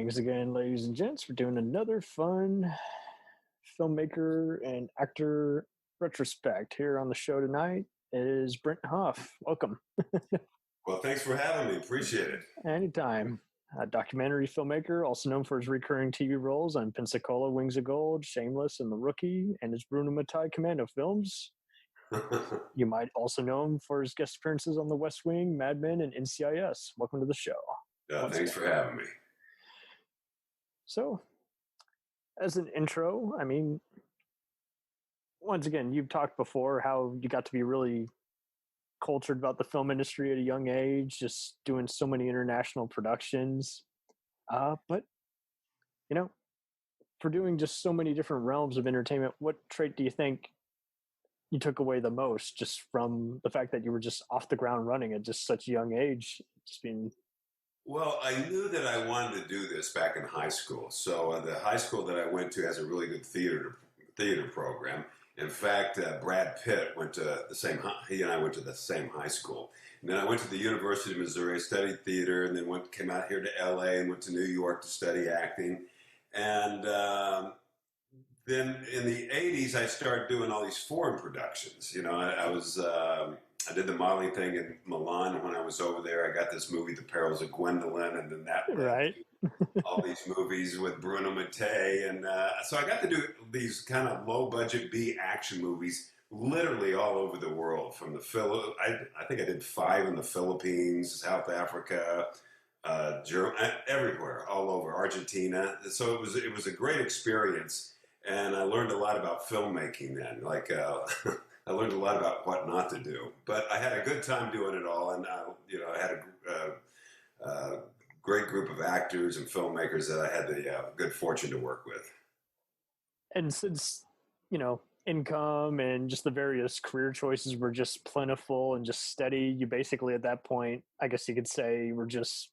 Thanks again, ladies and gents, for doing another fun filmmaker and actor retrospect. Here on the show tonight is Brent Huff. Welcome. Well, thanks for having me. Appreciate it. Anytime. A documentary filmmaker, also known for his recurring TV roles on Pensacola, Wings of Gold, Shameless, and The Rookie, and his Bruno Mattei Commando films. You might also know him for his guest appearances on The West Wing, Mad Men, and NCIS. Welcome to the show. Thanks for having me. So, as an intro, I mean, once again, you've talked before how you got to be really cultured about the film industry at a young age, just doing so many international productions. But, you know, for doing just so many different realms of entertainment, what trait do you think you took away the most just from the fact that you were just off the ground running at just such a young age? Just being... Well, I knew that I wanted to do this back in high school. So the high school that I went to has a really good theater program. In fact, Brad Pitt went to he and I went to the same high school. And then I went to the University of Missouri, studied theater, and then came out here to LA and went to New York to study acting. And then in the 80s, I started doing all these foreign productions. You know, I did the modeling thing in Milan. When I was over there, I got this movie, The Perils of Gwendolyn, and then that right. all these movies with Bruno Mattei. And so I got to do these kind of low-budget B action movies literally all over the world. From the I think I did 5 in the Philippines, South Africa, Germany, everywhere, all over, Argentina. So it was a great experience, and I learned a lot about filmmaking then. Like I learned a lot about what not to do, but I had a good time doing it all, and I had a great group of actors and filmmakers that I had the good fortune to work with. And since, income and just the various career choices were just plentiful and just steady, you basically at that point, I guess you could say, were just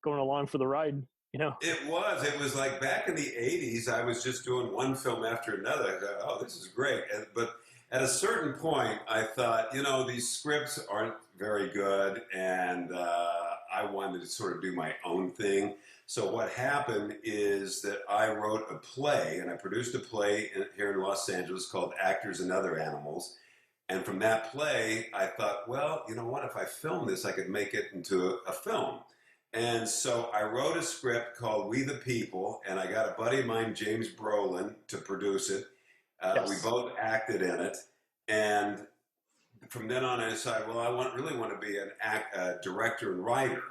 going along for the ride. It was like back in the 80s, I was just doing one film after another. I thought, oh, this is great. But at a certain point, I thought, these scripts aren't very good, and I wanted to sort of do my own thing. So what happened is that I wrote a play, and I produced a play here in Los Angeles called Actors and Other Animals. And from that play, I thought, well, you know what? If I film this, I could make it into a film. And so I wrote a script called We the People, and I got a buddy of mine, James Brolin, to produce it. Yes. We both acted in it. And from then on, I decided, well, I really want to be a director and writer.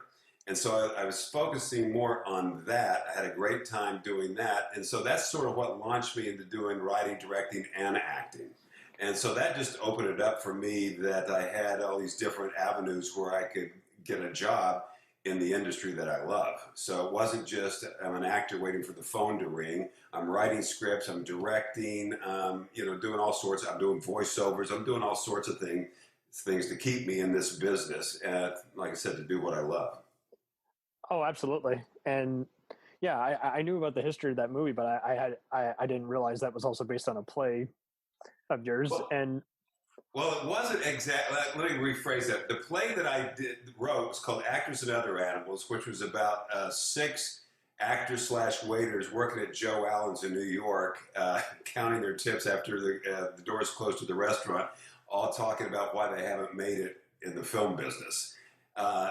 And so I was focusing more on that. I had a great time doing that. And so that's sort of what launched me into doing writing, directing, and acting. And so that just opened it up for me that I had all these different avenues where I could get a job in the industry that I love. So it wasn't just I'm an actor waiting for the phone to ring. I'm writing scripts, I'm directing, doing all sorts. I'm doing voiceovers. I'm doing all sorts of things to keep me in this business. Like I said, to do what I love. Oh, absolutely. And yeah, I knew about the history of that movie, but I didn't realize that was also based on a play of yours. Well, it wasn't exactly. Let me rephrase that. The play that I wrote was called Actors and Other Animals, which was about 6 actors/waiters working at Joe Allen's in New York, counting their tips after the doors closed to the restaurant, all talking about why they haven't made it in the film business.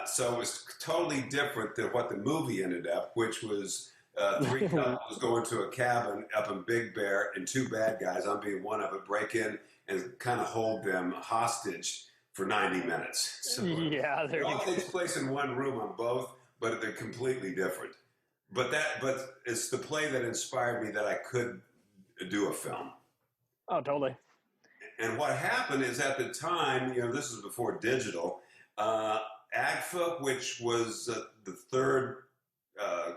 So it was totally different than what the movie ended up, which was 3 couples going to a cabin up in Big Bear, and 2 bad guys, I'm being one of it, break in and kind of hold them hostage for 90 minutes. So yeah, it all takes place in one room on both, but they're completely different. But it's the play that inspired me that I could do a film. Oh, totally. And what happened is at the time, this was before digital, AGFA, which was the third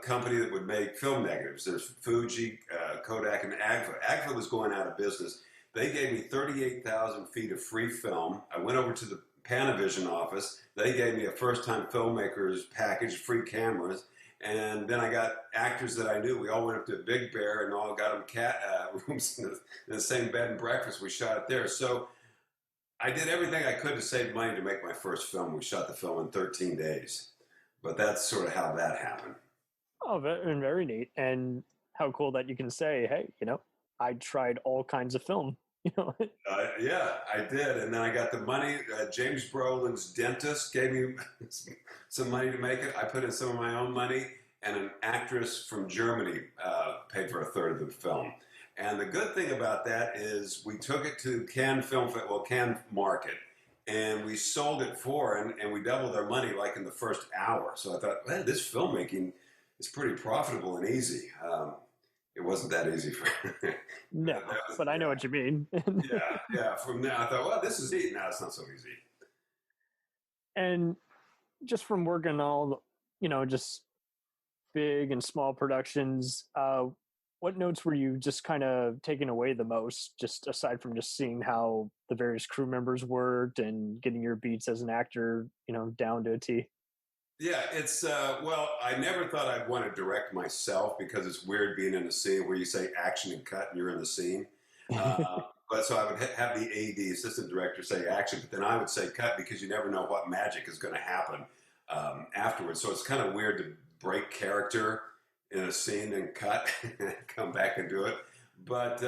company that would make film negatives. There's Fuji, Kodak, and AGFA. AGFA was going out of business. They gave me 38,000 feet of free film. I went over to the Panavision office. They gave me a first-time filmmaker's package, free cameras. And then I got actors that I knew. We all went up to Big Bear and all got them rooms in the same bed and breakfast. We shot it there. So I did everything I could to save money to make my first film. We shot the film in 13 days. But that's sort of how that happened. Oh, very neat. And how cool that you can say, hey, I tried all kinds of film. You know, Yeah, I did, and then I got the money. James Brolin's dentist gave me some money to make it. I put in some of my own money, and an actress from Germany paid for a third of the film. And the good thing about that is we took it to Cannes Market, and we sold it and we doubled our money like in the first hour. So I thought, man, this filmmaking is pretty profitable and easy. It wasn't that easy for no, but I know what you mean. yeah. From there, I thought, well, this is easy. No, it's not so easy. And just from working all, just big and small productions, what notes were you just kind of taking away the most, just aside from just seeing how the various crew members worked and getting your beats as an actor, down to a T? Yeah, it's well, I never thought I'd want to direct myself because it's weird being in a scene where you say action and cut and you're in the scene. But so I would have the AD, assistant director, say action, but then I would say cut because you never know what magic is going to happen afterwards. So it's kind of weird to break character in a scene and cut and come back and do it. But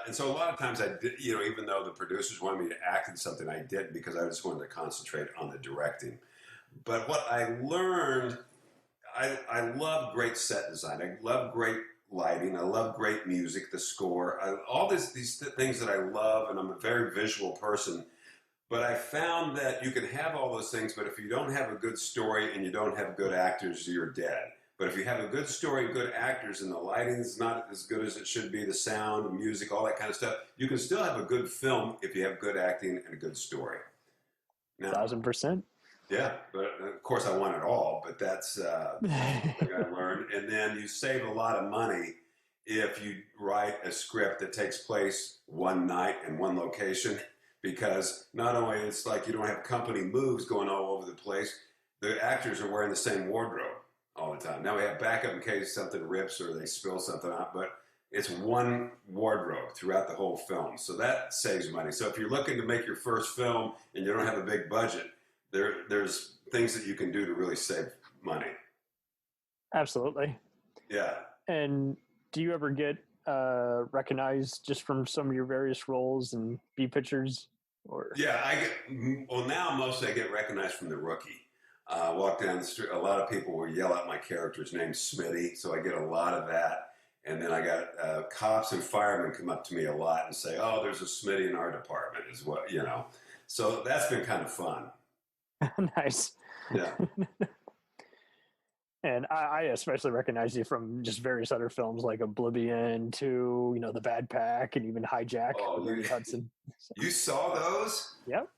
and so a lot of times I did, even though the producers wanted me to act in something, I didn't because I just wanted to concentrate on the directing. But what I learned, I love great set design. I love great lighting. I love great music, the score, all these things that I love, and I'm a very visual person. But I found that you can have all those things, but if you don't have a good story and you don't have good actors, you're dead. But if you have a good story, good actors, and the lighting's not as good as it should be, the sound, the music, all that kind of stuff, you can still have a good film if you have good acting and a good story. Now, 1,000%. Yeah, but of course I want it all, but that's something I learned. And then you save a lot of money if you write a script that takes place one night in one location, because not only it's like you don't have company moves going all over the place, the actors are wearing the same wardrobe all the time. Now we have backup in case something rips or they spill something out, but it's one wardrobe throughout the whole film. So that saves money. So if you're looking to make your first film and you don't have a big budget, there's things that you can do to really save money. Absolutely. Yeah. And do you ever get recognized just from some of your various roles and B pictures? Or yeah, now mostly I get recognized from the rookie. Walk down the street, a lot of people will yell out my character's name, Smitty, so I get a lot of that. And then I got cops and firemen come up to me a lot and say, "Oh, there's a Smitty in our department," is what So that's been kind of fun. Nice. Yeah. And I especially recognize you from just various other films like Oblivion to, The Bad Pack and even Hijack with Ernie Hudson. You saw those? Yep.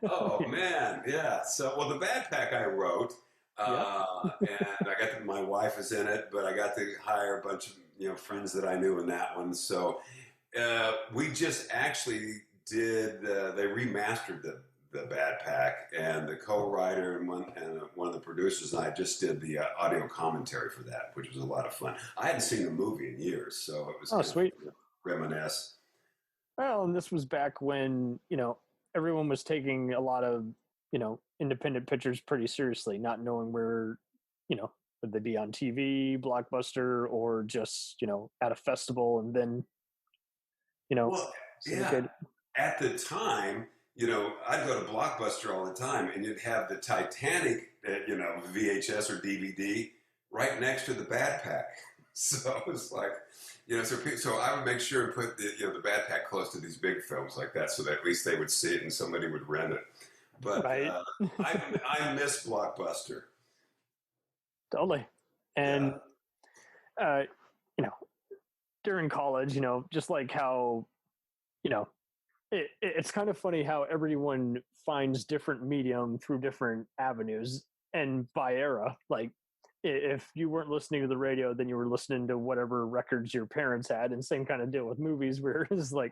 Oh, man. Yeah. So, the Bad Pack I wrote, and I got my wife is in it, but I got to hire a bunch of, friends that I knew in that one. So we just actually did, they remastered the Bad Pack, and the co-writer and one of the producers and I just did the audio commentary for that, which was a lot of fun. I hadn't seen the movie in years, so it was sweet. Reminisce. Well, and this was back when everyone was taking a lot of independent pictures pretty seriously, not knowing where would they be on TV, Blockbuster, or just at a festival, and then at the time. I'd go to Blockbuster all the time, and you'd have the Titanic, VHS or DVD right next to the Bad Pack. So it was like, so I would make sure and put the Bad Pack close to these big films like that, so that at least they would see it and somebody would rent it. But right. I miss Blockbuster. Totally, and during college, just like how it's kind of funny how everyone finds different medium through different avenues. And by era, like if you weren't listening to the radio, then you were listening to whatever records your parents had, and same kind of deal with movies where it's like,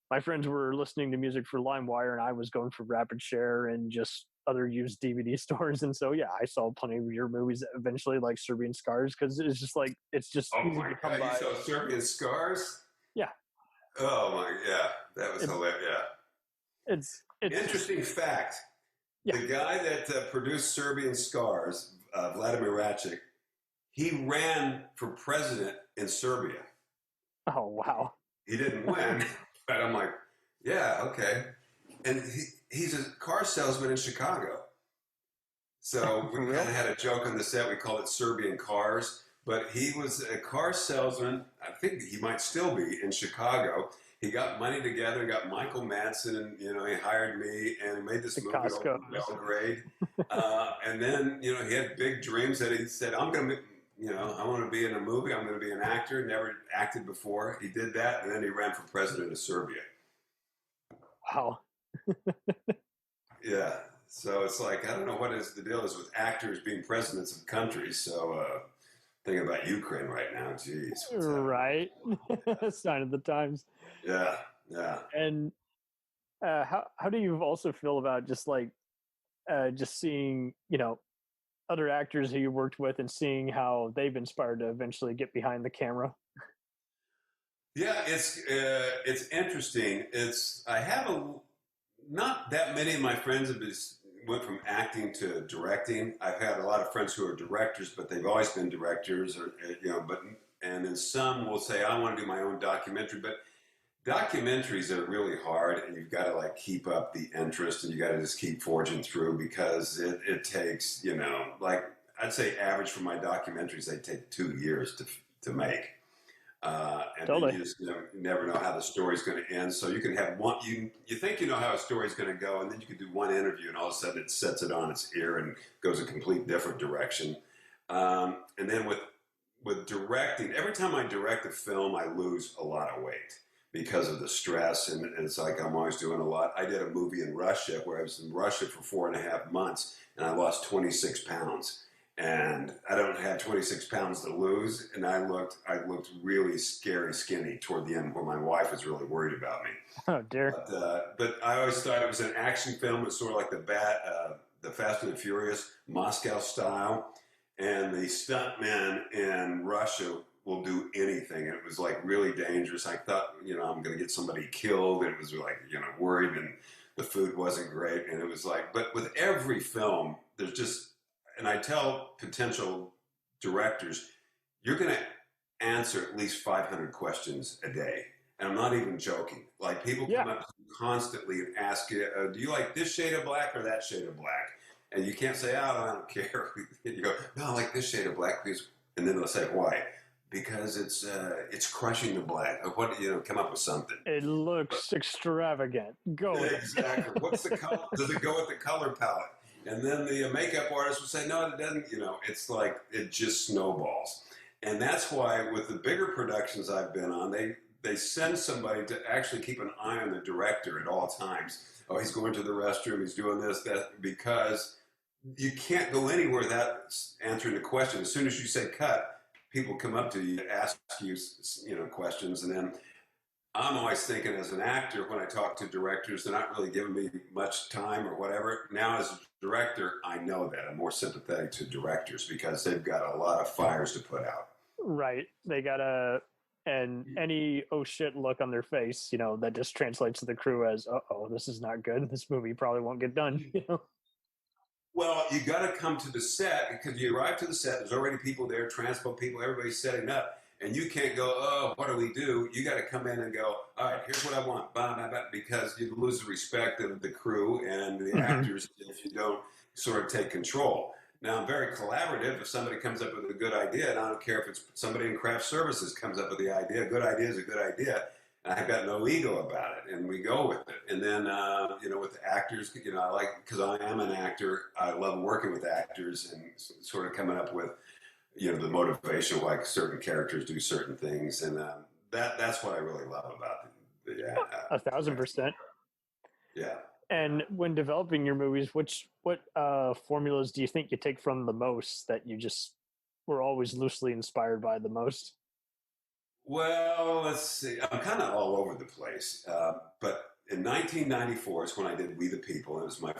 my friends were listening to music for LimeWire and I was going for Rapid Share and just other used DVD stores. And so, I saw plenty of your movies eventually, like Serbian Scars, because it's just like, it's just easy to come by. You saw Serbian Scars? Yeah. Oh my, yeah, that was hilarious. Yeah, it's interesting fact. Yeah. The guy that produced Serbian Scars, Vladimir Ratchik, He ran for president in Serbia. Oh, wow. He didn't win, but I'm like, yeah, okay. And he's a car salesman in Chicago. So we kind of had a joke on the set. We called it Serbian Cars. But he was a car salesman. I think he might still be in Chicago. He got money together, got Michael Madsen, and he hired me and made this movie over Belgrade. And then he had big dreams that he said, "I'm going to, I want to be in a movie. I'm going to be an actor." Never acted before. He did that, and then he ran for president of Serbia. Wow. Yeah. So it's like, I don't know what the deal is with actors being presidents of countries. So thinking about Ukraine right now. Jeez. Right. Sign of the times. Yeah. Yeah. And how do you also feel about just like just seeing, other actors who you worked with and seeing how they've inspired to eventually get behind the camera? Yeah, it's interesting. I have not that many of my friends have went from acting to directing. I've had a lot of friends who are directors, but they've always been directors, and then some will say, I want to do my own documentary. But documentaries are really hard, and you've got to like keep up the interest, and you got to just keep forging through, because it takes, like I'd say average for my documentaries, they take 2 years to make. And Totally. then you just never know how the story's going to end. So you can have one, you think you know how a story's going to go, and then you can do one interview, and all of a sudden it sets it on its ear and goes a complete different direction. And then with directing, every time I direct a film, I lose a lot of weight because of the stress, and it's like I'm always doing a lot. I did a movie in Russia where I was in Russia for 4.5 months, and I lost 26 pounds. And I don't have 26 pounds to lose, and I looked really scary skinny toward the end, where my wife was really worried about me. Oh dear! But I always thought it was an action film. It's sort of like the Fast and the Furious Moscow style, and the stuntmen in Russia will do anything. And it was like really dangerous. I thought, I'm going to get somebody killed, and it was like, worried, and the food wasn't great, and it was like. But with every film, there's just. And I tell potential directors, you're going to answer at least 500 questions a day. And I'm not even joking. Like, people come up to you constantly and ask you, do you like this shade of black or that shade of black? And you can't say, I don't care. You go, no, I like this shade of black, please. And then they'll say, why? Because it's crushing the black. What, come up with something. It looks extravagant. Go with it. Exactly. What's the color? Does it go with the color palette? And then the makeup artist would say, no, it doesn't. It's like it just snowballs. And that's why with the bigger productions I've been on, they send somebody to actually keep an eye on the director at all times. Oh, he's going to the restroom, he's doing this, that, because you can't go anywhere without answering the question. As soon as you say cut, people come up to you, ask you, questions, and then I'm always thinking, as an actor, when I talk to directors, they're not really giving me much time or whatever. Now, as a director, I know that. I'm more sympathetic to directors because they've got a lot of fires to put out. Right. They got and any oh shit look on their face, that just translates to the crew as, uh-oh, this is not good. This movie probably won't get done, Well, you got to come to the set, because you arrive to the set, there's already people there, transport people, everybody's setting up. And you can't go, oh, what do we do? You got to come in and go, all right, here's what I want, blah, blah, blah, because you lose the respect of the crew and the actors if you don't sort of take control. Now, I'm very collaborative. If somebody comes up with a good idea, and I don't care if it's somebody in craft services comes up with the idea, a good idea is a good idea. And I've got no ego about it, and we go with it. And then, with the actors, I like, because I am an actor, I love working with actors and sort of coming up with, the motivation, like certain characters do certain things, and that's what I really love about the 1,000%. Yeah. And when developing your movies, what formulas do you think you take from the most that you just were always loosely inspired by the most? Well, let's see. I'm kind of all over the place, but in 1994 is when I did We the People. It was my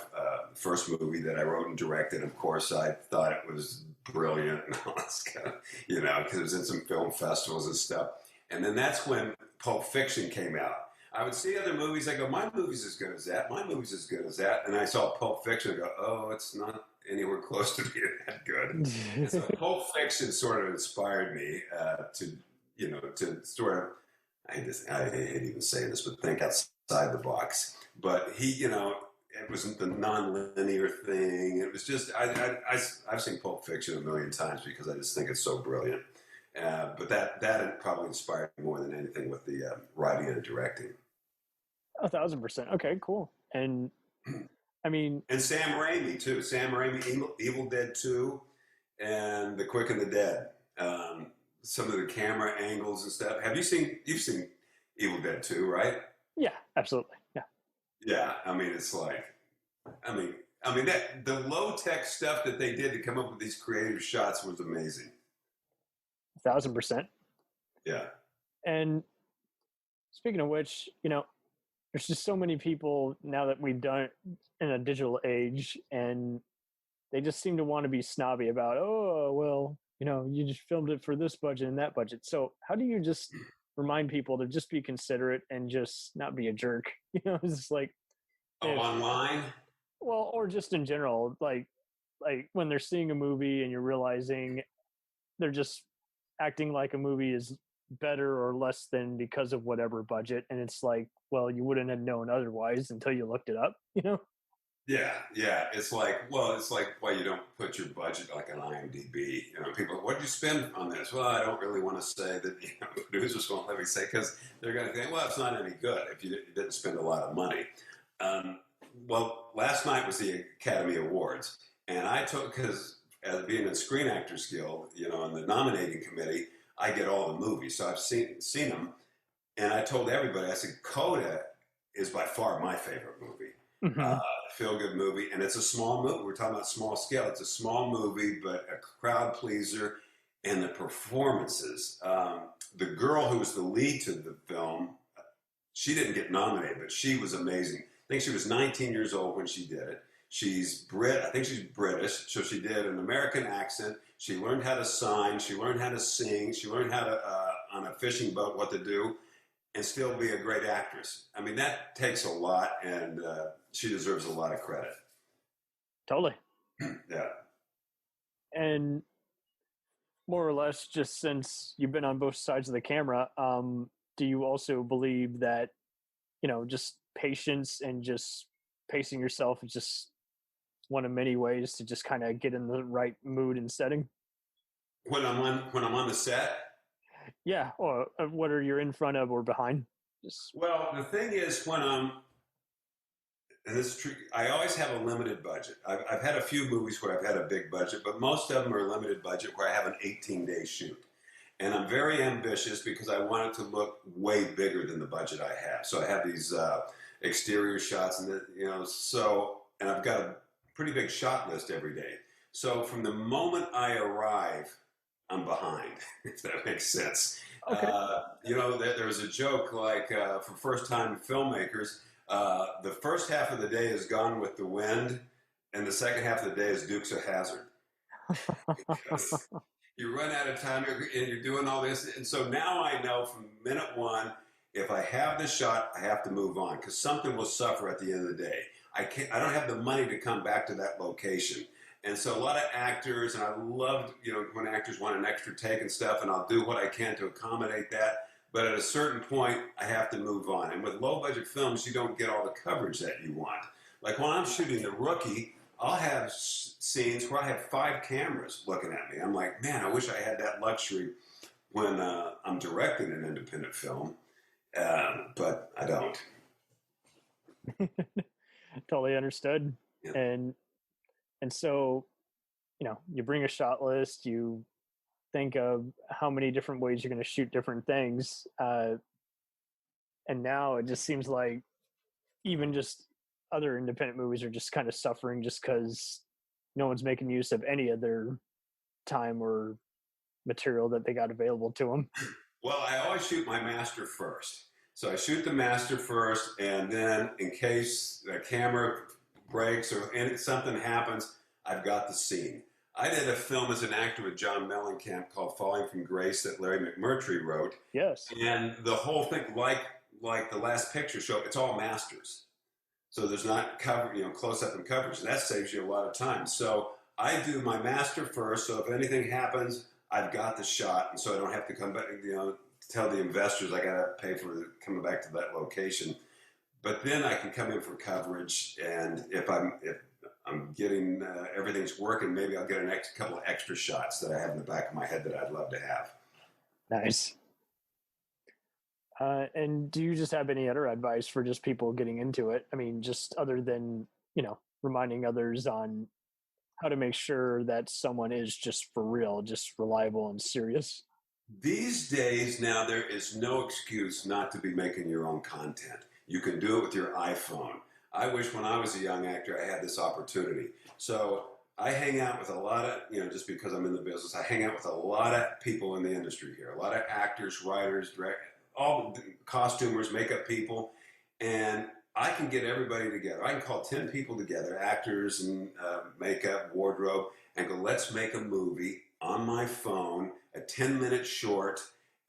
first movie that I wrote and directed. Of course, I thought it was brilliant and all this kind of, because it was in some film festivals and stuff. And then that's when Pulp Fiction came out. I would see other movies. I go, my movie's as good as that. My movie's as good as that. And I saw Pulp Fiction. I go, oh, it's not anywhere close to being that good. And so Pulp Fiction sort of inspired me to sort of, I hate even saying this, but think outside the box. But it wasn't the non-linear thing. It was just, I've seen Pulp Fiction a million times because I just think it's so brilliant. But that probably inspired me more than anything with the writing and directing. 1,000%. Okay, cool. And I mean, and Sam Raimi too. Sam Raimi, Evil Dead 2, and The Quick and the Dead. Some of the camera angles and stuff. You've seen Evil Dead 2, right? Yeah, absolutely. Yeah. Yeah, I mean, it's like, that the low tech stuff that they did to come up with these creative shots was amazing. 1,000%. Yeah. And speaking of which, there's just so many people now that we've done it in a digital age, and they just seem to want to be snobby about, oh, well, you just filmed it for this budget and that budget. So how do you just remind people to just be considerate and just not be a jerk? It's just like, online? Well, or just in general, like when they're seeing a movie and you're realizing they're just acting like a movie is better or less than because of whatever budget. And it's like, well, you wouldn't have known otherwise until you looked it up, Yeah. It's like, why you don't put your budget like on IMDb. People, what did you spend on this? Well, I don't really want to say that. Producers won't let me say because they're going to think, well, it's not any good if you didn't spend a lot of money. Well, last night was the Academy Awards, and I took, because as being in Screen Actors Guild, on the nominating committee, I get all the movies, so I've seen them, and I told everybody, I said, Coda is by far my favorite movie. Mm-hmm. Feel-good movie, and it's a small movie. We're talking about small scale. It's a small movie, but a crowd pleaser, and the performances. The girl who was the lead to the film, she didn't get nominated, but she was amazing. I think she was 19 years old when she did it. I think she's British, so she did an American accent. She learned how to sign. She learned how to sing. She learned how to, on a fishing boat, what to do, and still be a great actress. I mean, that takes a lot, and she deserves a lot of credit. Totally. Yeah. And more or less, just since you've been on both sides of the camera, do you also believe that, just patience and just pacing yourself is just one of many ways to just kind of get in the right mood and setting? When I'm on the set? Yeah, or whether you're in front of or behind. Well, the thing is, and this is true, I always have a limited budget. I've had a few movies where I've had a big budget, but most of them are limited budget where I have an 18-day shoot. And I'm very ambitious because I want it to look way bigger than the budget I have. So I have these exterior shots, and and I've got a pretty big shot list every day. So from the moment I arrive, I'm behind, if that makes sense. Okay. There's a joke like for first-time filmmakers, the first half of the day is Gone with the Wind, and the second half of the day is Dukes of Hazzard. Because you run out of time, and you're doing all this. And so now I know from minute one, if I have the shot, I have to move on because something will suffer at the end of the day. I don't have the money to come back to that location. And so a lot of actors, and I love, when actors want an extra take and stuff, and I'll do what I can to accommodate that. But at a certain point, I have to move on. And with low-budget films, you don't get all the coverage that you want. Like when I'm shooting The Rookie, I'll have scenes where I have 5 cameras looking at me. I'm like, man, I wish I had that luxury when I'm directing an independent film, but I don't. Totally understood. Yeah. And so, you bring a shot list, you think of how many different ways you're going to shoot different things. And now it just seems like even just other independent movies are just kind of suffering just because no one's making use of any of their time or material that they got available to them. Well, I always shoot my master first. So I shoot the master first, and then in case the camera breaks or something happens, I've got the scene. I did a film as an actor with John Mellencamp called Falling from Grace that Larry McMurtry wrote. Yes. And the whole thing, like the last picture show, it's all masters. So there's not close-up and coverage. And that saves you a lot of time. So I do my master first, so if anything happens, I've got the shot, and so I don't have to come back, tell the investors I got to pay for coming back to that location. But then I can come in for coverage, and if I'm getting everything's working, maybe I'll get a couple of extra shots that I have in the back of my head that I'd love to have. Nice. And do you just have any other advice for just people getting into it? I mean, just other than, reminding others on how to make sure that someone is just for real, just reliable and serious? These days now, there is no excuse not to be making your own content. You can do it with your iPhone. I wish when I was a young actor, I had this opportunity. So I hang out with a lot of, just because I'm in the business, I hang out with a lot of people in the industry here, a lot of actors, writers, all the costumers, makeup people, and I can get everybody together. I can call 10 people together, actors and makeup, wardrobe, and go, let's make a movie on my phone, a 10-minute short,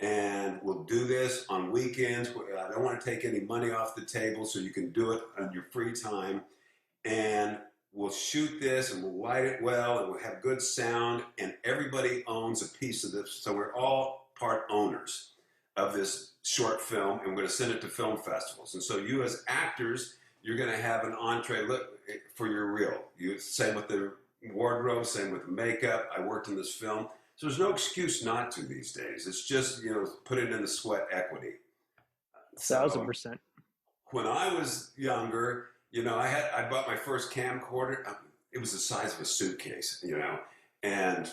and we'll do this on weekends. I don't want to take any money off the table, so you can do it on your free time. And we'll shoot this, and we'll light it well, and we'll have good sound, and everybody owns a piece of this. So we're all part owners of this short film, and we're going to send it to film festivals. And so you as actors, you're going to have an entree look for your reel. Same with the wardrobe, same with the makeup. I worked in this film. So there's no excuse not to these days. It's just, put it in the sweat equity. 1,000%. When I was younger, I bought my first camcorder. It was the size of a suitcase, and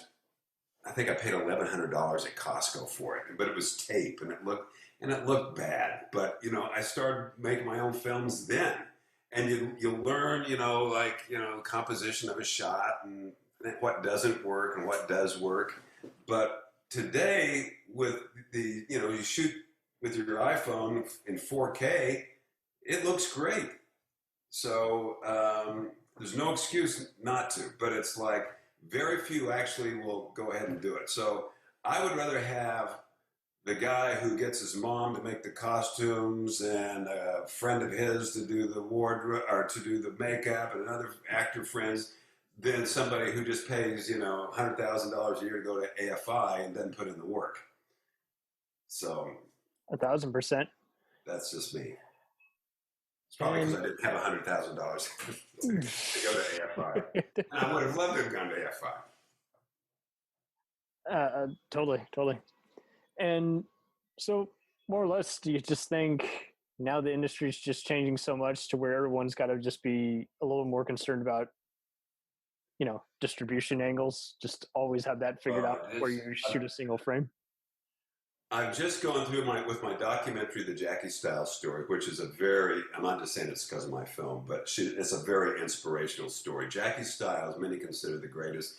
I think I paid $1,100 at Costco for it, but it was tape, and it looked bad. But I started making my own films then, and you learn, composition of a shot and what doesn't work and what does work. But today, with you shoot with your iPhone in 4K, it looks great. So there's no excuse not to. But it's like very few actually will go ahead and do it. So I would rather have the guy who gets his mom to make the costumes and a friend of his to do the wardrobe or to do the makeup and other actor friends than somebody who just pays, $100,000 a year to go to AFI and then put in the work. So 1,000%. That's just me. It's probably because I didn't have $100,000 to go to AFI. And I would have loved to have gone to AFI. Totally. And so, more or less, do you just think now the industry is just changing so much to where everyone's got to just be a little more concerned about, distribution angles? Just always have that figured out before you shoot a single frame? I've just gone through with my documentary, The Jackie Stiles Story, which is I'm not just saying it's because of my film, but it's a very inspirational story. Jackie Stiles, many consider the greatest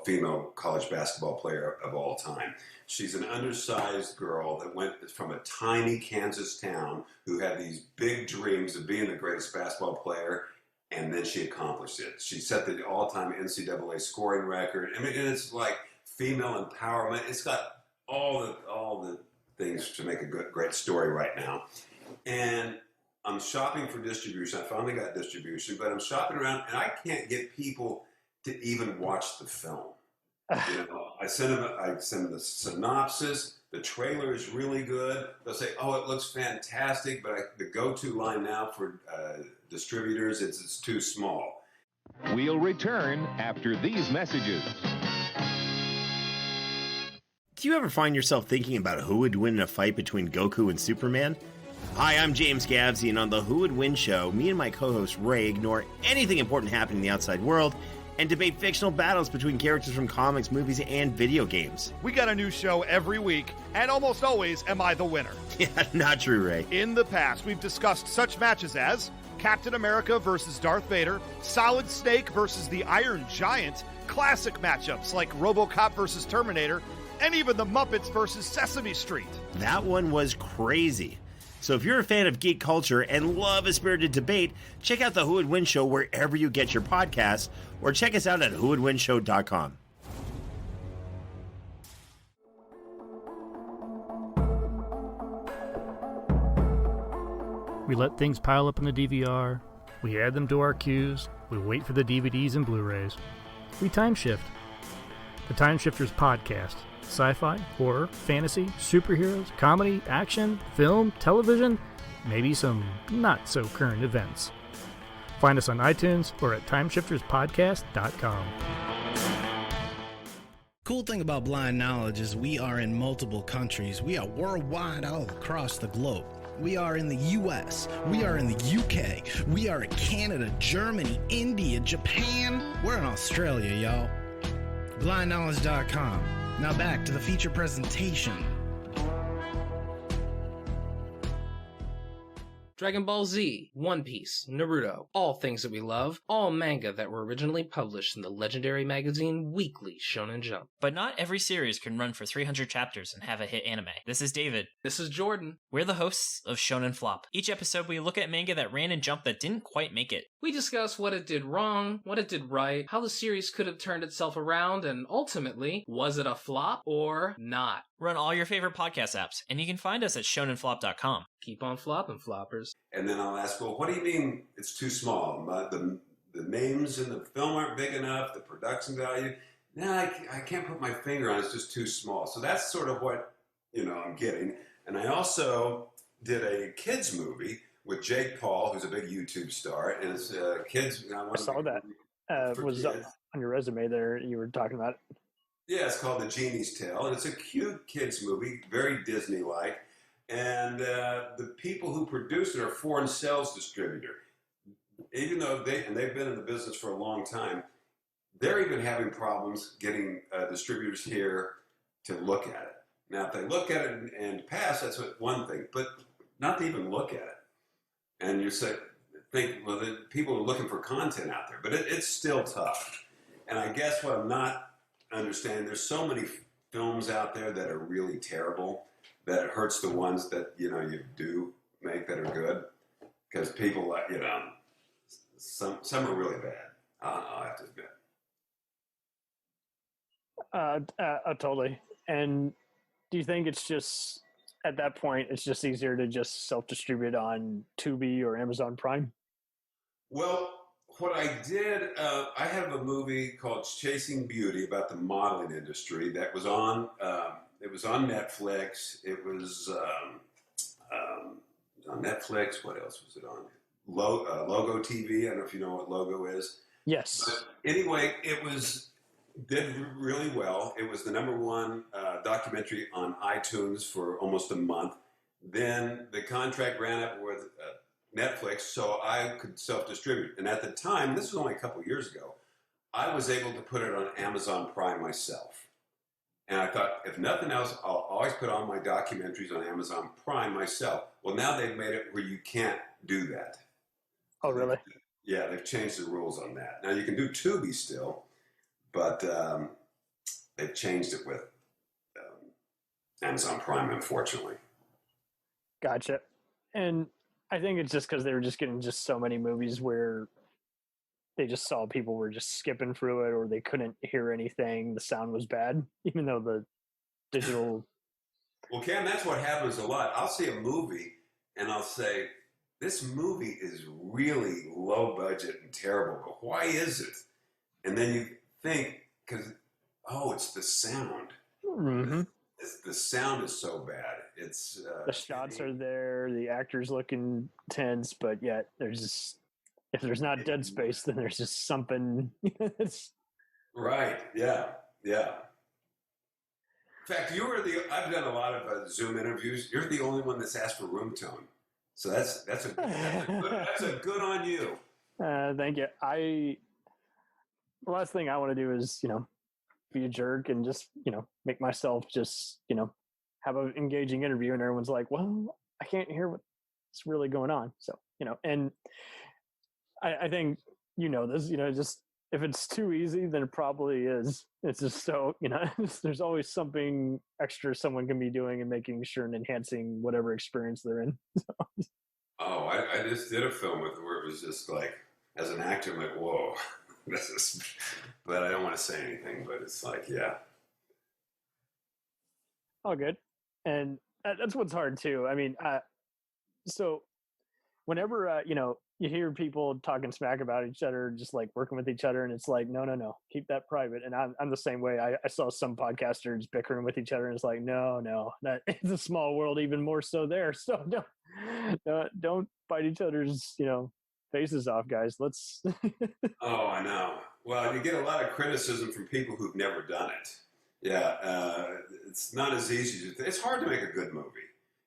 female college basketball player of all time. She's an undersized girl that went from a tiny Kansas town who had these big dreams of being the greatest basketball player, and then she accomplished it. She set the all-time NCAA scoring record. I mean, and it's like female empowerment. It's got all the things to make a great story right now. And I'm shopping for distribution. I finally got distribution, but I'm shopping around, and I can't get people to even watch the film. I send them the synopsis. The trailer is really good. They'll say, "Oh, it looks fantastic," but the go-to line now for distributors is it's too small. We'll return after these messages. Do you ever find yourself thinking about who would win in a fight between Goku and Superman? Hi, I'm James Gavsey, and on the Who Would Win show, me and my co-host Ray ignore anything important happening in the outside world and debate fictional battles between characters from comics, movies, and video games. We got a new show every week, and almost always am I the winner. Yeah, not true, Ray. In the past, we've discussed such matches as Captain America versus Darth Vader, Solid Snake versus the Iron Giant, classic matchups like RoboCop versus Terminator, and even the Muppets versus Sesame Street. That one was crazy. So if you're a fan of geek culture and love a spirited debate, check out the Who Would Win show wherever you get your podcasts, or check us out at whowouldwinshow.com. We let things pile up in the DVR, we add them to our queues, we wait for the DVDs and Blu-rays. we time shift. The Time Shifters Podcast. Sci-fi, horror, fantasy, superheroes, comedy, action, film, television, maybe some not-so-current events. Find us on iTunes or at timeshifterspodcast.com. Cool thing about Blind Knowledge is we are in multiple countries. We are worldwide all across the globe. We are in the US. We are in the UK. We are in Canada, Germany, India, Japan. We're in Australia, y'all. BlindKnowledge.com. Now back to the feature presentation. Dragon Ball Z, One Piece, Naruto, all things that we love, all manga that were originally published in the legendary magazine Weekly Shonen Jump. But not every series can run for 300 chapters and have a hit anime. This is David. This is Jordan. We're the hosts of Shonen Flop. Each episode we look at manga that ran in Jump that didn't quite make it. We discuss what it did wrong, what it did right, how the series could have turned itself around, and ultimately, was it a flop or not? Run all your favorite podcast apps, and you can find us at shonenflop.com. Keep on flopping, floppers. And then I'll ask, well, what do you mean it's too small? The names in the film aren't big enough, the production value. No, I can't put my finger on it. It's just too small. So that's sort of what, I'm getting. And I also did a kids movie with Jake Paul, who's a big YouTube star, and it's kids. I saw that. Was on your resume there. You were talking about it. Yeah, it's called The Genie's Tale, and it's a cute kids movie, very Disney-like. And the people who produced it are foreign sales distributor. Even though they've been in the business for a long time, they're even having problems getting distributors here to look at it. Now, if they look at it and pass, that's one thing, but not to even look at it. And you think, well, the people are looking for content out there, but it's still tough. And I guess what I'm not understanding, there's so many films out there that are really terrible that it hurts the ones that, you do make that are good. Because people, some are really bad. I'll have to admit. Totally. And do you think it's just, at that point, it's just easier to just self-distribute on Tubi or Amazon Prime? Well, what I did, I have a movie called Chasing Beauty about the modeling industry that was on, it was on Netflix. It was on Netflix. What else was it on? Logo TV. I don't know if you know what Logo is. Yes. But anyway, did really well. It was the #1 documentary on iTunes for almost a month. Then the contract ran up with Netflix, so I could self-distribute. And at the time, this was only a couple years ago, I was able to put it on Amazon Prime myself. And I thought, if nothing else, I'll always put on my documentaries on Amazon Prime myself. Well, now they've made it where you can't do that. Oh, really? Yeah, they've changed the rules on that. Now, you can do Tubi still, but they've changed it with Amazon Prime, unfortunately. Gotcha. And I think it's just because they were just getting just so many movies where they just saw people were just skipping through it, or they couldn't hear anything. The sound was bad, even though the digital. Well, Cam, that's what happens a lot. I'll see a movie and I'll say, this movie is really low budget and terrible, but why is it? And then you think, it's the sound. Mm-hmm. The sound is so bad. It's the shots are there, the actors looking tense, but yet there's just, if there's not dead space, then there's just something. Right. Yeah. Yeah. In fact, I've done a lot of Zoom interviews. You're the only one that's asked for room tone. So that's a good on you. Thank you. The last thing I want to do is, be a jerk and just, make myself just, have an engaging interview, and everyone's like, well, I can't hear what's really going on. So, and I think, this, just if it's too easy, then it probably is. It's just so, there's always something extra someone can be doing and making sure and enhancing whatever experience they're in. Oh, I just did a film where it was just like, as an actor, I'm like, whoa, this is, but I don't want to say anything, but it's like, yeah. All good. And that's what's hard too. I mean, so whenever, you hear people talking smack about each other, just like working with each other, and it's like, no, keep that private. And I'm the same way. I saw some podcasters bickering with each other, and it's like, no, that it's a small world, even more so there. So don't bite each other's faces off, guys. Let's. Oh, I know. Well, you get a lot of criticism from people who've never done it. Yeah, it's not as easy as you think. It's hard to make a good movie.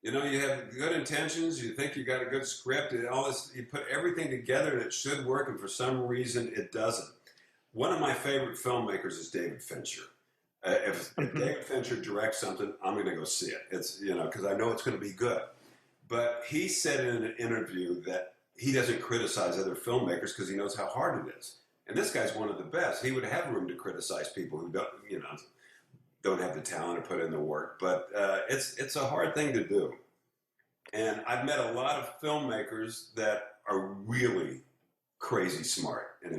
You have good intentions. You think you got a good script, and all this. You put everything together, and it should work. And for some reason, it doesn't. One of my favorite filmmakers is David Fincher. If David Fincher directs something, I'm going to go see it. It's because I know it's going to be good. But he said in an interview that he doesn't criticize other filmmakers because he knows how hard it is. And this guy's one of the best. He would have room to criticize people who don't have the talent to put in the work. But it's a hard thing to do. And I've met a lot of filmmakers that are really crazy smart, and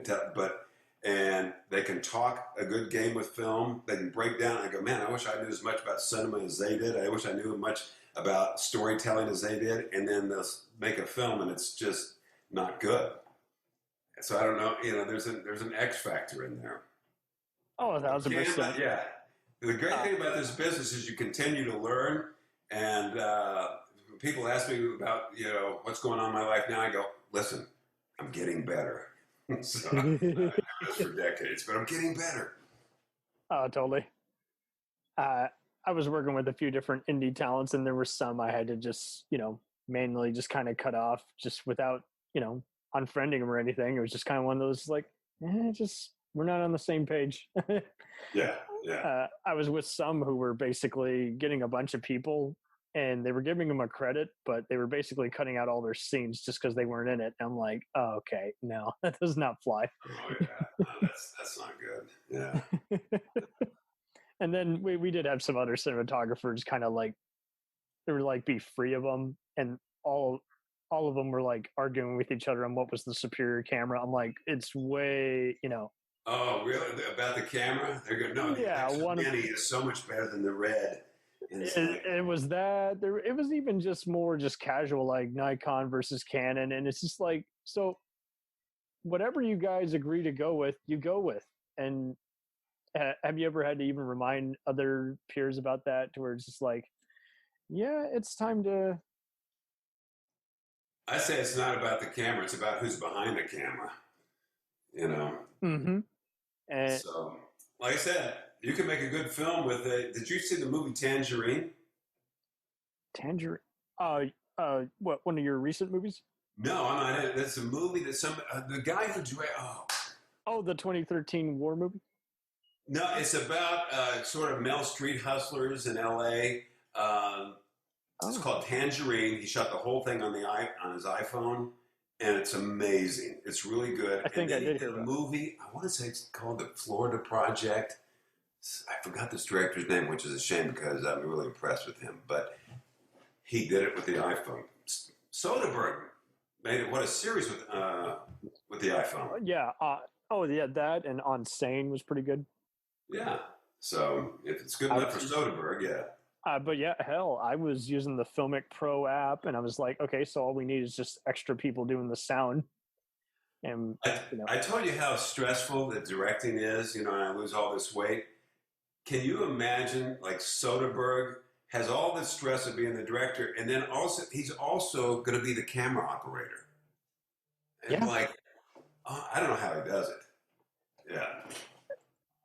they can talk a good game with film. They can break down. I go, man, I wish I knew as much about cinema as they did. I wish I knew as much about storytelling as they did. And then they'll make a film, and it's just not good. So I don't know. There's an X factor in there. Oh, 1,000%. Yeah. The great thing about this business is you continue to learn. And when people ask me about what's going on in my life now, I go, listen, I'm getting better. So I've been doing this for decades, but I'm getting better. Oh, totally. I was working with a few different indie talents, and there were some I had to just, manually just kind of cut off just without, unfriending them or anything. It was just kind of one of those like, we're not on the same page. Yeah. I was with some who were basically getting a bunch of people, and they were giving them a credit, but they were basically cutting out all their scenes just because they weren't in it. And I'm like, oh, okay, no, that does not fly. Oh, yeah. No, that's not good. Yeah. And then we did have some other cinematographers kind of like, there were like be free of them, and all of them were like arguing with each other on what was the superior camera. I'm like, it's way, Oh, really? About the camera? They're going, no, the Mini is so much better than the Red. It was that. It was even just more just casual, like Nikon versus Canon. And it's just like, so whatever you guys agree to go with, you go with. And have you ever had to even remind other peers about that, to where it's just like, yeah, it's time to... I say it's not about the camera. It's about who's behind the camera, Mm-hmm. And so, like I said, you can make a good film with it. Did you see the movie Tangerine? Tangerine? What, one of your recent movies? No, I'm not. That's a movie that the guy who directed. Oh, the 2013 war movie? No, it's about sort of male street hustlers in L.A. It's called Tangerine. He shot the whole thing on his iPhone, and it's amazing. It's really good. I think I did hear a movie. I want to say it's called The Florida Project. I forgot this director's name, which is a shame because I'm really impressed with him. But he did it with the iPhone. Soderbergh made it. What a series with the iPhone. Yeah. That and On Sane was pretty good. Yeah. So if it's good enough for Soderbergh, yeah. But yeah, hell, I was using the Filmic Pro app, and I was like, okay, so all we need is just extra people doing the sound. And I told you how stressful the directing is, and I lose all this weight. Can you imagine, like, Soderbergh has all this stress of being the director, and then also he's also going to be the camera operator. And I don't know how he does it. Yeah.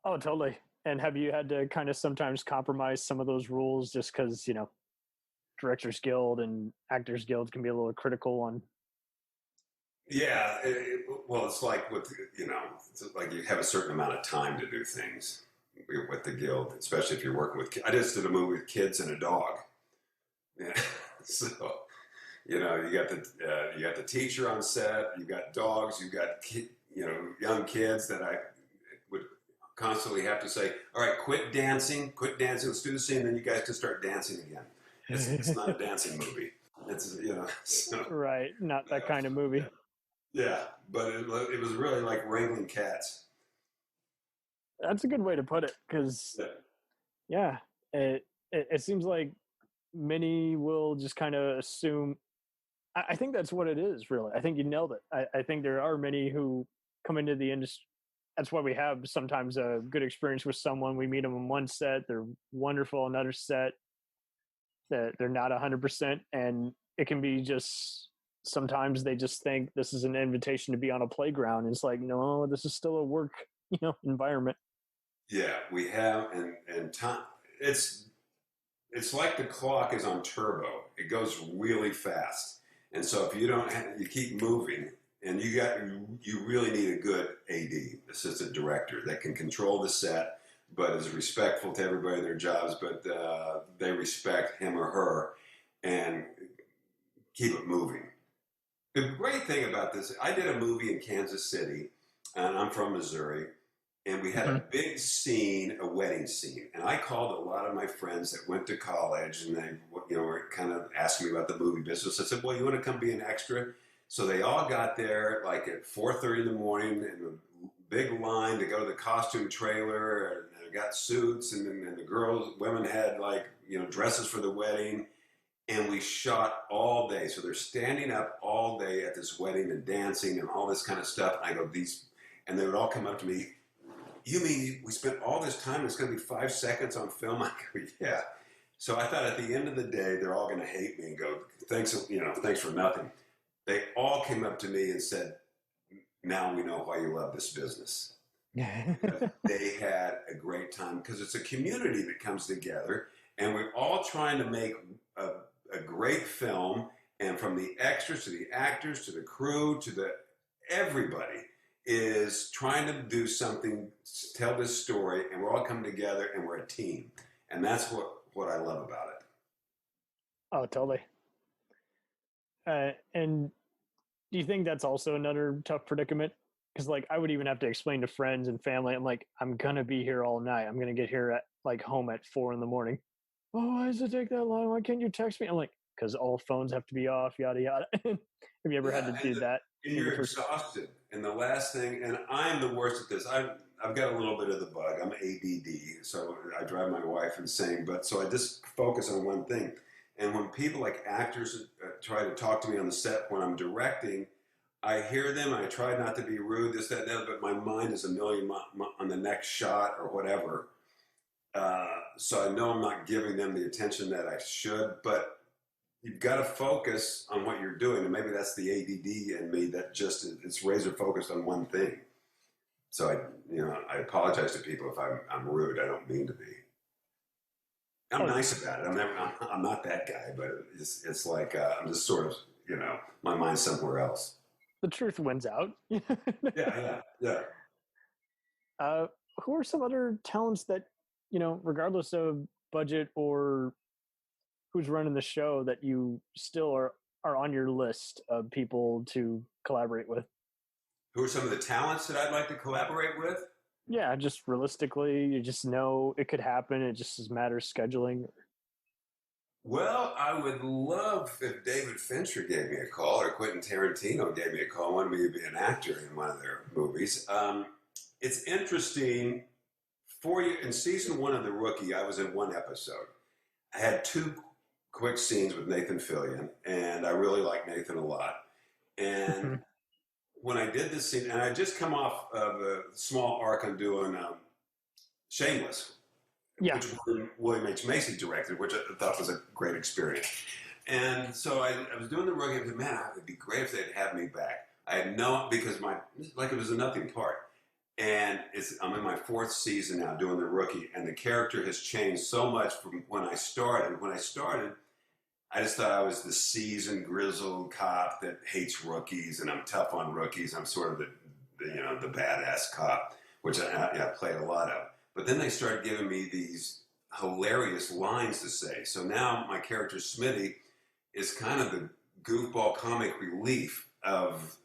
Oh, totally. And have you had to kind of sometimes compromise some of those rules just because, Directors Guild and Actors Guild can be a little critical on? Yeah. It's like it's like you have a certain amount of time to do things with the Guild, especially if you're working with kids. I just did a movie with kids and a dog. Yeah. So, you got the teacher on set, you got dogs, you got, young kids that I would constantly have to say, all right, quit dancing, let's do the scene, and then you guys can start dancing again. It's not a dancing movie. It's, so, right, not that kind of movie. Yeah, but it was really like wrangling cats. That's a good way to put it, because, it seems like many will just kind of assume, I think that's what it is, really. I think you nailed it. I think there are many who come into the industry. That's why we have sometimes a good experience with someone. We meet them on one set, they're wonderful, another set that they're not 100%, and it can be just sometimes they just think this is an invitation to be on a playground. It's like, no, this is still a work, environment. Yeah, we have, and time. It's like the clock is on turbo. It goes really fast, and so if you don't, you keep moving, and you really need a good AD, assistant director, that can control the set, but is respectful to everybody in their jobs, but they respect him or her, and keep it moving. The great thing about this, I did a movie in Kansas City, and I'm from Missouri, and we had a big scene, a wedding scene. And I called a lot of my friends that went to college, and they were kind of asking me about the movie business. I said, well, you want to come be an extra? So they all got there like at 4:30 in the morning in a big line to go to the costume trailer, and they got suits, and then the women had dresses for the wedding. And we shot all day. So they're standing up all day at this wedding and dancing and all this kind of stuff. And I go, and they would all come up to me, you mean we spent all this time and it's going to be 5 seconds on film? I go, yeah. So I thought at the end of the day, they're all going to hate me and go, thanks for nothing. They all came up to me and said, now we know why you love this business. They had a great time because it's a community that comes together, and we're all trying to make a great film, and from the extras to the actors to the crew to everybody is trying to do something, tell this story, and we're all coming together and we're a team. And that's what I love about it. Oh, totally. And do you think that's also another tough predicament? Because I would even have to explain to friends and family, I'm going to be here all night. I'm going to get here at home at 4 a.m. Oh, why does it take that long? Why can't you text me? I'm like, because all phones have to be off, yada, yada. Have you ever had to do that? And you're exhausted. And the last thing, and I'm the worst at this. I've got a little bit of the bug. I'm ADD, so I drive my wife insane. But so I just focus on one thing. And when people like actors try to talk to me on the set when I'm directing, I hear them. I try not to be rude, this, that, and the other, but my mind is a million on the next shot or whatever. So I know I'm not giving them the attention that I should, but you've got to focus on what you're doing. And maybe that's the ADD in me that just, it's razor focused on one thing. So I apologize to people if I'm rude. I don't mean to be. I'm nice about it. I'm not that guy, but it's like, I'm just sort of, my mind's somewhere else. The truth wins out. Yeah. Who are some other talents that, regardless of budget or who's running the show, that you still are on your list of people to collaborate with? Who are some of the talents that I'd like to collaborate with? Yeah, just realistically, you just know it could happen. It just is a matter of scheduling. Well, I would love if David Fincher gave me a call, or Quentin Tarantino gave me a call, wanted me to be an actor in one of their movies. It's interesting. In season 1 of The Rookie, I was in one episode. I had 2 quick scenes with Nathan Fillion, and I really like Nathan a lot. And when I did this scene, and I just come off of a small arc I'm doing, Shameless, which William H. Macy directed, which I thought was a great experience. And so I was doing The Rookie, and I said, man, it would be great if they'd have me back. I had because it was a nothing part. And I'm in my 4th season now doing The Rookie, and the character has changed so much from when I started. When I started, I just thought I was the seasoned, grizzled cop that hates rookies, and I'm tough on rookies. I'm sort of the badass cop, which I played a lot of. But then they started giving me these hilarious lines to say. So now my character Smitty is kind of the goofball comic relief of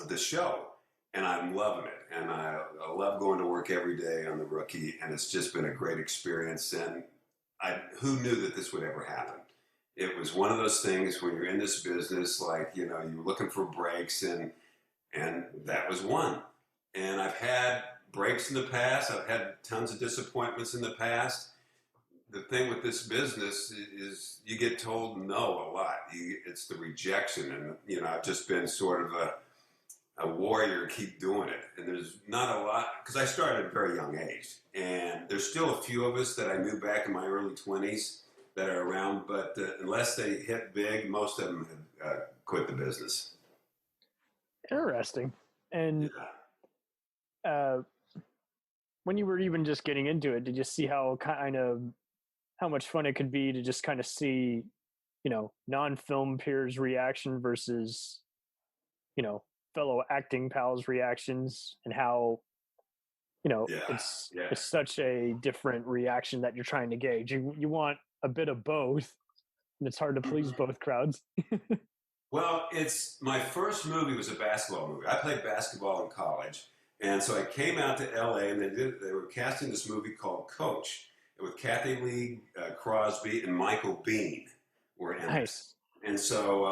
the show. And I'm loving it. And I love going to work every day on The Rookie. And it's just been a great experience. And who knew that this would ever happen? It was one of those things when you're in this business, you're looking for breaks. And that was one. And I've had breaks in the past. I've had tons of disappointments in the past. the thing with this business is you get told no a lot. It's the rejection, and I've just been sort of a warrior, keep doing it. And there's not a lot, because I started at a very young age, and there's still a few of us that I knew back in my early 20s that are around, but unless they hit big, most of them have quit the business. Interesting. And when you were even just getting into it, did you see how much fun it could be to just kind of see, non-film peers' reaction versus, fellow acting pals' reactions, and how, it's such a different reaction that you're trying to gauge. You want a bit of both, and it's hard to please both crowds. Well, my first movie was a basketball movie. I played basketball in college, and so I came out to LA, and they were casting this movie called Coach, with Kathy Lee Crosby and Michael Biehn were in nice. it. And so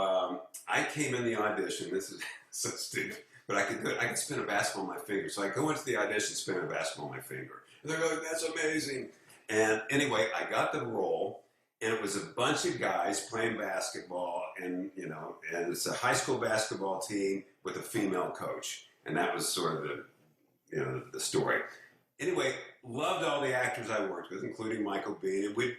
I came in the audition. This is so stupid, but I could do it. I could spin a basketball on my finger. So I go into the audition, spin a basketball on my finger, and they're like, "That's amazing." And anyway, I got the role. And it was a bunch of guys playing basketball, and and it's a high school basketball team with a female coach, and that was sort of the story. Anyway, loved all the actors I worked with, including Michael Biehn. And we'd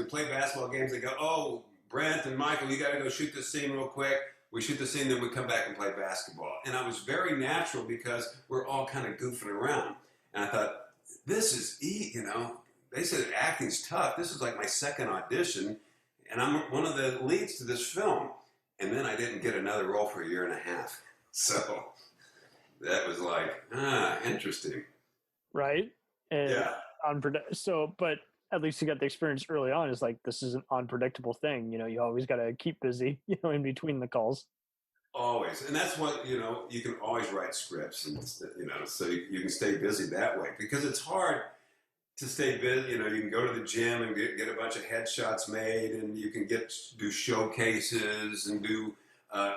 play basketball games. They go, "Oh, Brent and Michael, you got to go shoot this scene real quick." We shoot the scene, then we come back and play basketball. And I was very natural because we're all kind of goofing around, and I thought, this is They said acting's tough. This is like my second audition, and I'm one of the leads to this film. And then I didn't get another role for a year and a half. So that was like, interesting. Right? And yeah. But at least you got the experience early on. Is like, this is an unpredictable thing. You always got to keep busy, in between the calls. Always. And that's what, you can always write scripts, and, so you can stay busy that way, because it's hard to stay busy. You can go to the gym and get a bunch of headshots made, and you can do showcases and do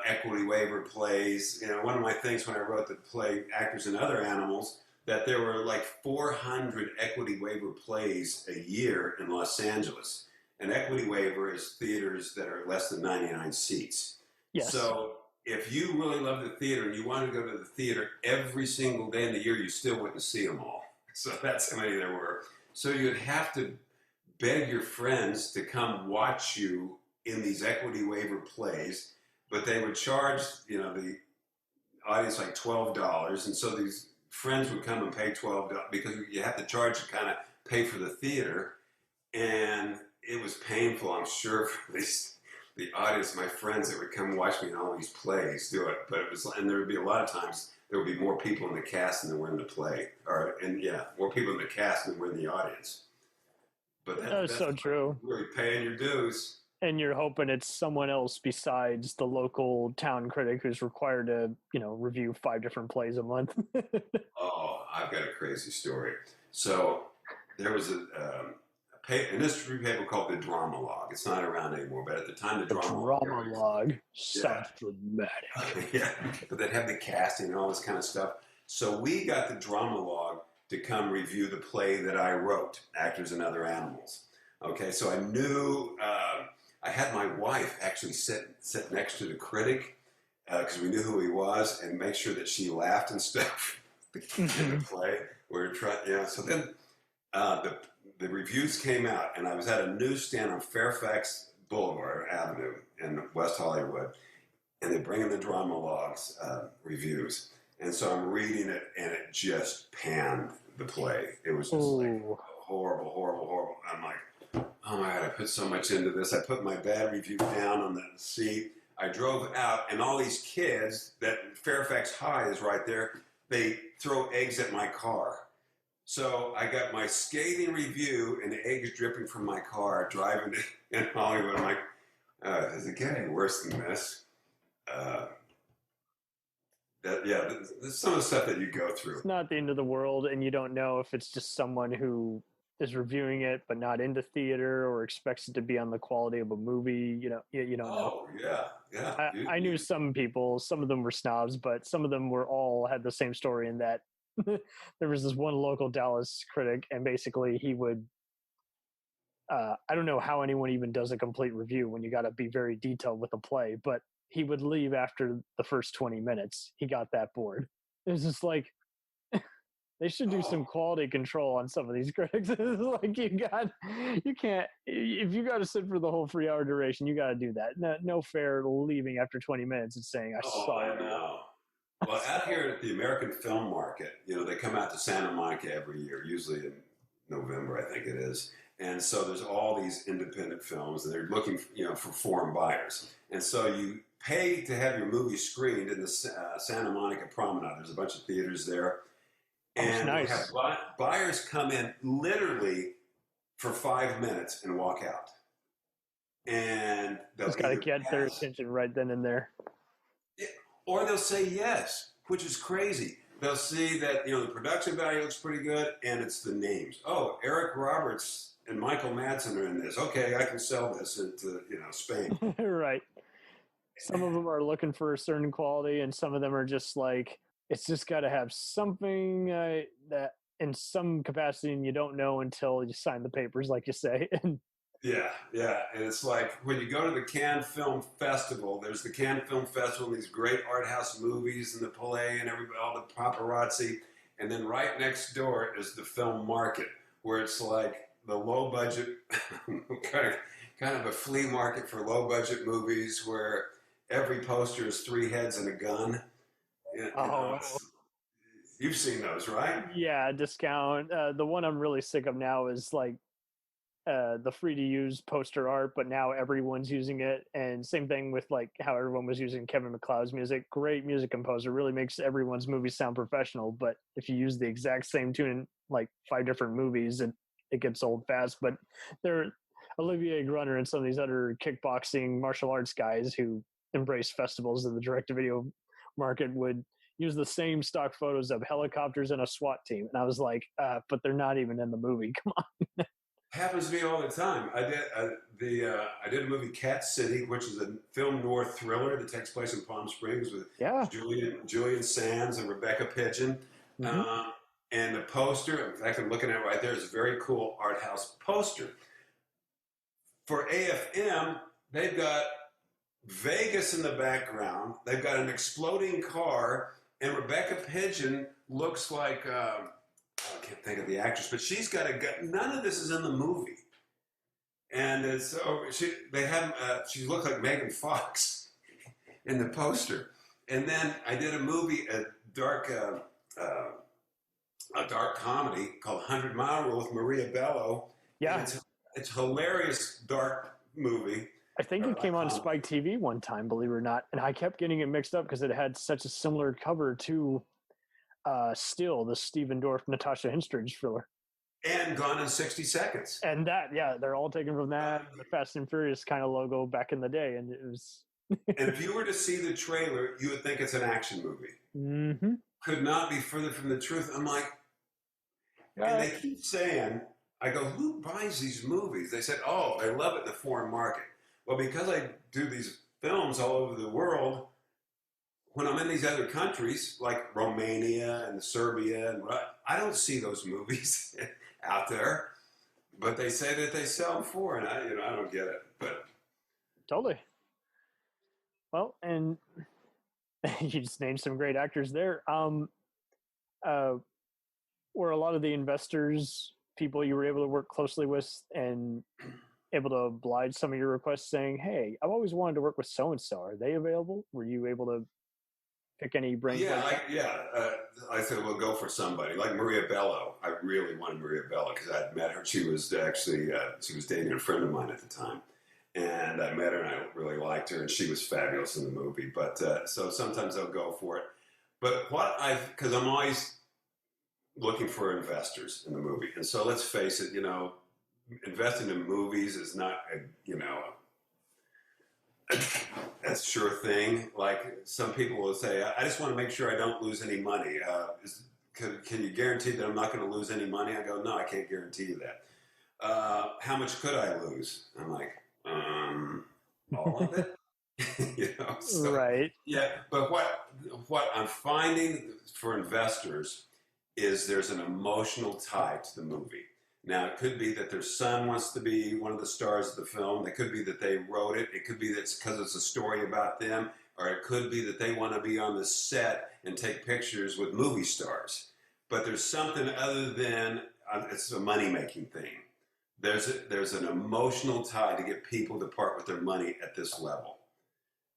equity waiver plays. One of my things when I wrote the play Actors and Other Animals, that there were like 400 equity waiver plays a year in Los Angeles. An equity waiver is theaters that are less than 99 seats. Yes. So if you really love the theater and you want to go to the theater every single day in the year, you still wouldn't see them all. So that's how many there were. So you'd have to beg your friends to come watch you in these equity waiver plays, but they would charge, the audience like $12. And so these friends would come and pay $12 because you have to charge to kind of pay for the theater. And it was painful, I'm sure, for the audience, my friends that would come watch me in all these plays do it. But and there would be a lot of times there would be more people in the cast than there were in the play. More people in the cast than were in the audience. But that's so true. Really paying your dues. And you're hoping it's someone else besides the local town critic who's required to, review 5 different plays a month. Oh, I've got a crazy story. So there was an industry paper called the Drama Log. It's not around anymore, but at the time, the Drama Log sounds dramatic. Yeah, but they'd have the casting and all this kind of stuff. So we got the Drama Log to come review the play that I wrote, Actors and Other Animals. Okay, so I knew, I had my wife actually sit next to the critic, because we knew who he was, and make sure that she laughed and stuff in the play. So then the reviews came out, and I was at a newsstand on Fairfax Boulevard Avenue in West Hollywood, and they bring in the Drama Logs reviews. And so I'm reading it, and it just panned the play. It was just like horrible, horrible, horrible. I'm like, oh my God, I put so much into this. I put my bad review down on the seat. I drove out, and all these kids, that Fairfax High is right there, they throw eggs at my car. So I got my scathing review and the eggs dripping from my car driving in Hollywood. I'm like, does it get any worse than this? There's some of the stuff that you go through. It's not the end of the world, and you don't know if it's just someone who is reviewing it but not into theater or expects it to be on the quality of a movie. You don't know. Oh, yeah. I knew some people, some of them were snobs, but some of them had the same story in that there was this one local Dallas critic, and basically he would I don't know how anyone even does a complete review when you got to be very detailed with a play, but he would leave after the first 20 minutes. He got that bored. It was just like, they should do some quality control on some of these critics. It's like you can't, if you got to sit for the whole 3-hour duration, you got to do that. No fair leaving after 20 minutes and saying, I saw it. I know. Well, out here at the American Film Market, they come out to Santa Monica every year, usually in November, I think it is. And so there's all these independent films, and they're looking, for foreign buyers. And so you pay to have your movie screened in the Santa Monica Promenade. There's a bunch of theaters there. And nice. have buyers come in literally for 5 minutes and walk out. And they'll just got to get their attention right then and there. Yeah, or they'll say yes, which is crazy. They'll see that, the production value looks pretty good, and it's the names. Oh, Eric Roberts and Michael Madsen are in this. Okay, I can sell this into, Spain. Right. Some of them are looking for a certain quality, and some of them are just like, it's just got to have something that in some capacity, and you don't know until you sign the papers, like you say. Yeah. And it's like when you go to the Cannes Film Festival, there's the Cannes Film Festival and these great art house movies and the play and everybody, all the paparazzi. And then right next door is the film market, where it's like the low budget, kind of a flea market for low budget movies where every poster is 3 heads and a gun. You've seen those, right? Yeah, discount. The one I'm really sick of now is like the free to use poster art, but now everyone's using it. And same thing with like how everyone was using Kevin MacLeod's music. Great music composer, really makes everyone's movies sound professional. But if you use the exact same tune in like 5 different movies, it gets old fast. But Olivier Grunner and some of these other kickboxing martial arts guys who embrace festivals in the direct-to-video market would use the same stock photos of helicopters and a SWAT team. And I was like, but they're not even in the movie. Come on. Happens to me all the time. I did a movie, Cat City, which is a film noir thriller that takes place in Palm Springs with Julian Sands and Rebecca Pidgeon. Mm-hmm. And the poster, in fact, I'm looking at it right there, is a very cool art house poster. For AFM, they've got Vegas in the background. They've got an exploding car, and Rebecca Pidgeon looks like... I can't think of the actress, but she's got a gun. None of this is in the movie. And so she looked like Megan Fox in the poster. And then I did a movie, a dark comedy called 100 Mile Rule with Maria Bello. Yeah. It's hilarious, dark movie. I think it came on Spike TV one time, believe it or not. And I kept getting it mixed up because it had such a similar cover to Still, the Stephen Dorff, Natasha Henstridge thriller. And Gone in 60 Seconds. And that, they're all taken from that, the Fast and Furious kind of logo back in the day. And it was... And if you were to see the trailer, you would think it's an action movie. Mm-hmm. Could not be further from the truth. I'm like... And they keep saying, I go, who buys these movies? They said, they love it in the foreign market. Well, because I do these films all over the world... When I'm in these other countries, like Romania and Serbia, and I don't see those movies out there, but they say that they sell them for, and I don't get it. But totally. Well, and you just named some great actors there. Were a lot of the investors people you were able to work closely with and able to oblige some of your requests, saying, "Hey, I've always wanted to work with so and so. Are they available?" Were you able to pick any brains? I said, we'll go for somebody like Maria Bello. I really wanted Maria Bello because I'd met her. She was actually she was dating a friend of mine at the time, and I met her and I really liked her, and she was fabulous in the movie. But so sometimes I'll go for it. But because I'm always looking for investors in the movie, and so let's face it, investing in movies is not a sure thing. Like some people will say, I just want to make sure I don't lose any money. Can you guarantee that I'm not going to lose any money? I go, no, I can't guarantee you that. How much could I lose? I'm like, all of it. Right. Yeah, but what I'm finding for investors is there's an emotional tie to the movie. Now, it could be that their son wants to be one of the stars of the film. It could be that they wrote it. It could be that it's because it's a story about them. Or it could be that they want to be on the set and take pictures with movie stars. But there's something other than, it's a money-making thing. There's an emotional tie to get people to part with their money at this level.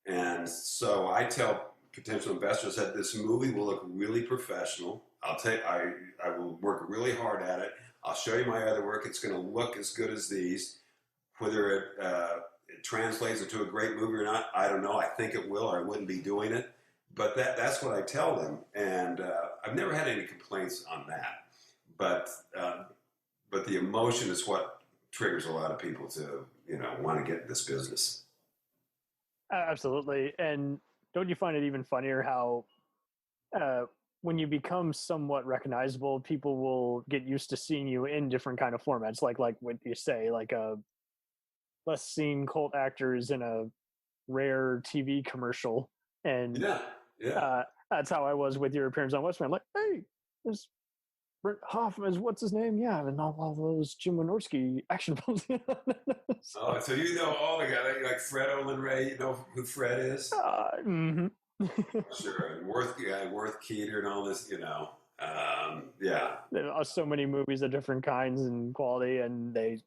And so I tell potential investors that this movie will look really professional. I will work really hard at it. I'll show you my other work. It's going to look as good as these. Whether it translates into a great movie or not, I don't know. I think it will, or I wouldn't be doing it. But that's what I tell them, and I've never had any complaints on that. But the emotion is what triggers a lot of people to want to get in this business. Absolutely, and don't you find it even funnier how when you become somewhat recognizable, people will get used to seeing you in different kind of formats, like what you say, like less seen cult actors in a rare TV commercial, and that's how I was with your appearance on Westman. Like, hey, there's Brent Huff, what's his name? Yeah, and all those Jim Wynorski action films. Oh, so you know all the guys like Fred Olin Ray. You know who Fred is? Mm-hmm. Sure, and Worth Keeter and all this, yeah. There are so many movies of different kinds and quality, and they,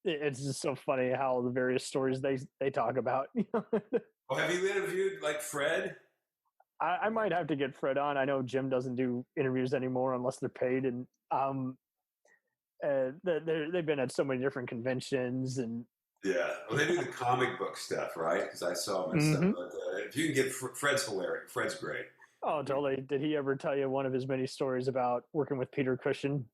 it's just so funny how the various stories they talk about. Oh, have you interviewed like Fred? I might have to get Fred on. I know Jim doesn't do interviews anymore unless they're paid, and they've been at so many different conventions and. Yeah, well, they do the comic book stuff, right? Because I saw them and stuff. But if you can get Fred's hilarious. Fred's great. Oh, totally. Did he ever tell you one of his many stories about working with Peter Cushing?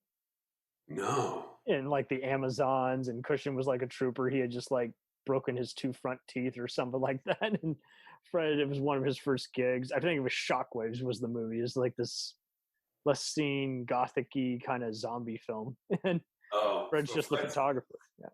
No. In like the Amazons, and Cushing was like a trooper. He had just like broken his 2 front teeth or something like that. And Fred, it was one of his first gigs. I think it was Shockwaves was the movie. It's like this less seen, gothic-y kind of zombie film. And Fred's just the photographer. Yeah.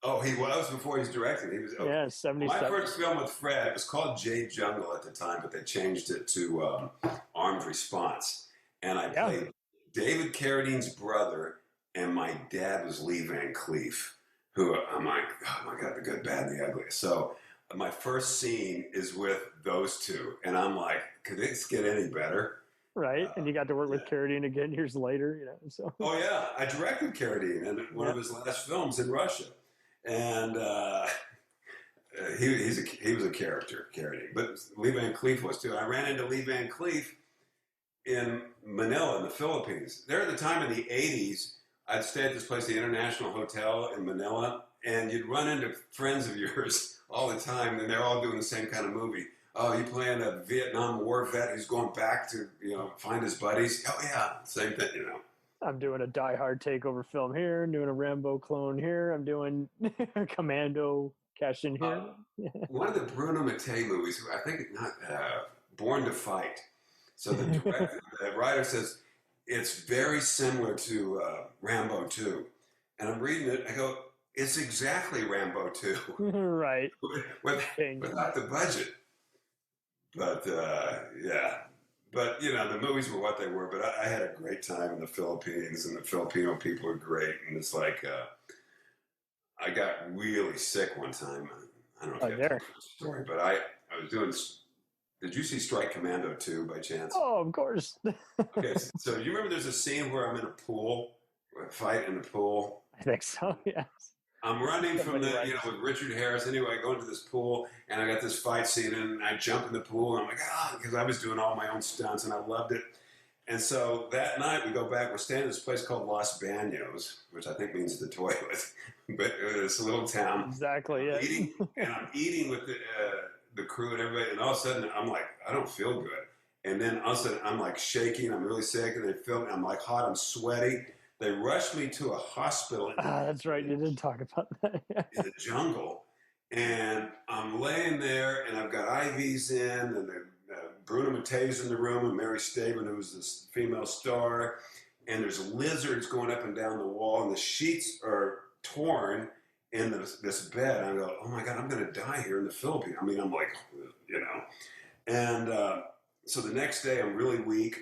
Oh, he was before he was directing. He was 77. My first film with Fred, it was called Jade Jungle at the time, but they changed it to Armed Response. And I played David Carradine's brother, and my dad was Lee Van Cleef, who I'm like, oh my God, the good, bad, and the ugly. So my first scene is with those two, and I'm like, could this get any better? Right, and you got to work with Carradine again years later, So. Oh yeah, I directed Carradine in one of his last films in Russia. And he was a character, Carradine, but Lee Van Cleef was too. I ran into Lee Van Cleef in Manila in the Philippines. There at the time in the 80s, I'd stay at this place, the International Hotel in Manila, and you'd run into friends of yours all the time, and they're all doing the same kind of movie. Oh, you playing a Vietnam War vet who's going back to find his buddies? Oh yeah, same thing, I'm doing a Die Hard takeover film here. I'm doing a Rambo clone here. I'm doing Commando cash in here. One of the Bruno Mattei movies, I think not Born to Fight. So the writer says it's very similar to Rambo 2. And I'm reading it. I go, it's exactly Rambo 2. Right. Without the budget. But yeah. But, the movies were what they were. But I had a great time in the Philippines, and the Filipino people are great. And it's like, I got really sick one time. I don't know if you have the story, but I was doing, did you see Strike Commando 2 by chance? Oh, of course. Okay, so you remember there's a scene where I'm in a pool, a fight in a pool? I think so, yes. I'm running from with Richard Harris. Anyway, I go into this pool, and I got this fight scene, and I jump in the pool, and I'm like, because I was doing all my own stunts, and I loved it. And so that night, we go back. We're staying in this place called Los Baños, which I think means the toilet. But it's a little town. Exactly, yeah. I'm eating with the crew and everybody, and all of a sudden, I'm like, I don't feel good. And then all of a sudden, I'm like shaking. I'm really sick, and they film me. I'm like hot. I'm sweaty. They rushed me to a hospital. That's right. You did talk about that. In the jungle. And I'm laying there, and I've got IVs in, and Bruno Mattei's in the room, and Mary Staben, who's this female star. And there's lizards going up and down the wall, and the sheets are torn in this bed. I go, oh my God, I'm going to die here in the Philippines. I mean, I'm like, And so the next day, I'm really weak.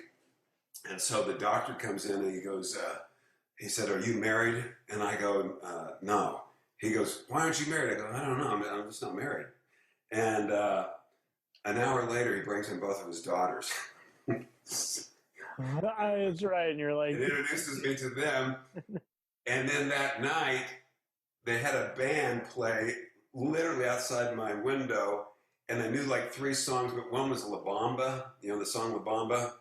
And so the doctor comes in, and he goes, he said, "Are you married?" And I go, "No." He goes, "Why aren't you married?" I go, "I don't know. I'm just not married." And an hour later, he brings in both of his daughters. That's right. And you're like, and introduces me to them. And then that night, they had a band play literally outside my window. And I knew like 3 songs, but one was La Bamba, the song La Bamba.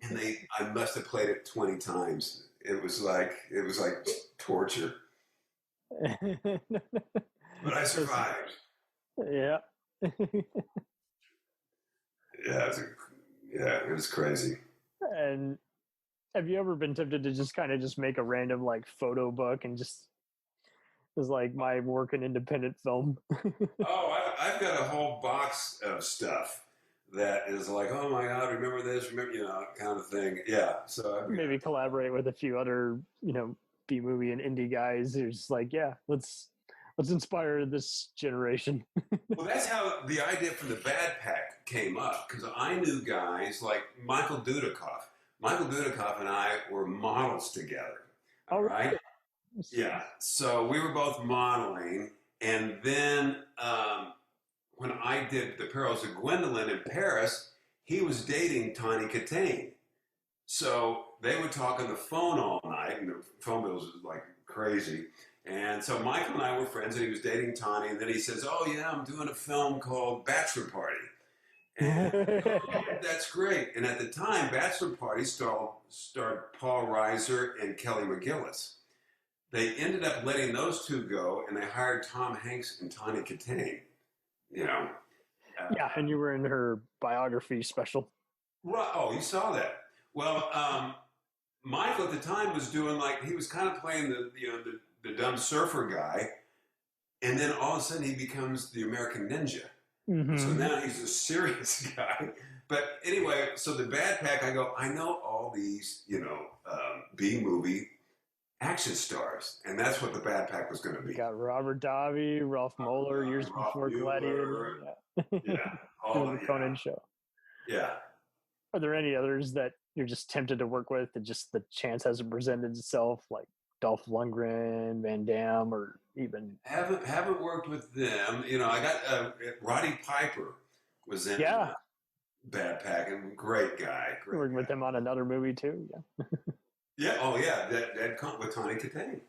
And I must have played it 20 times. It was like torture. But I survived. Yeah. It was crazy. And have you ever been tempted to just kind of just make a random like photo book and just is like my work in independent film? I've got a whole box of stuff that is like, oh my God, remember this, kind of thing. Yeah. So maybe collaborate with a few other, B-movie and indie guys who's like, yeah, let's inspire this generation. Well, that's how the idea for the Bad Pack came up, because I knew guys like Michael Dudikoff. Michael Dudikoff and I were models together. All right? Yeah. So we were both modeling. And then when I did The Perils of Gwendolyn in Paris, he was dating Tawny Katane. So they would talk on the phone all night, and the phone bills was like crazy. And so Michael and I were friends, and he was dating Tawny. And then he says, "Oh, yeah, I'm doing a film called Bachelor Party." And that's great. And at the time, Bachelor Party starred Paul Reiser and Kelly McGillis. They ended up letting those 2 go, and they hired Tom Hanks and Tawny Katane. Yeah, and you were in her biography special. Right. Oh, you saw that. Well, Michael at the time was doing he was kind of playing the dumb surfer guy, and then all of a sudden he becomes the American Ninja. Mm-hmm. So now he's a serious guy. But anyway, so the Bad Pack, I know all these, B-movie action stars, and that's what the Bad Pack was going to be. You got Robert Davi, Ralph Moeller, years before Gladiator. Yeah. All the Conan show. Yeah. Are there any others that you're just tempted to work with that just the chance hasn't presented itself, like Dolph Lundgren, Van Damme, or even haven't worked with them? I got Roddy Piper was in Bad Pack, and great guy. Working with him on another movie too. Yeah. Yeah. Oh yeah. That with Tawny Katane.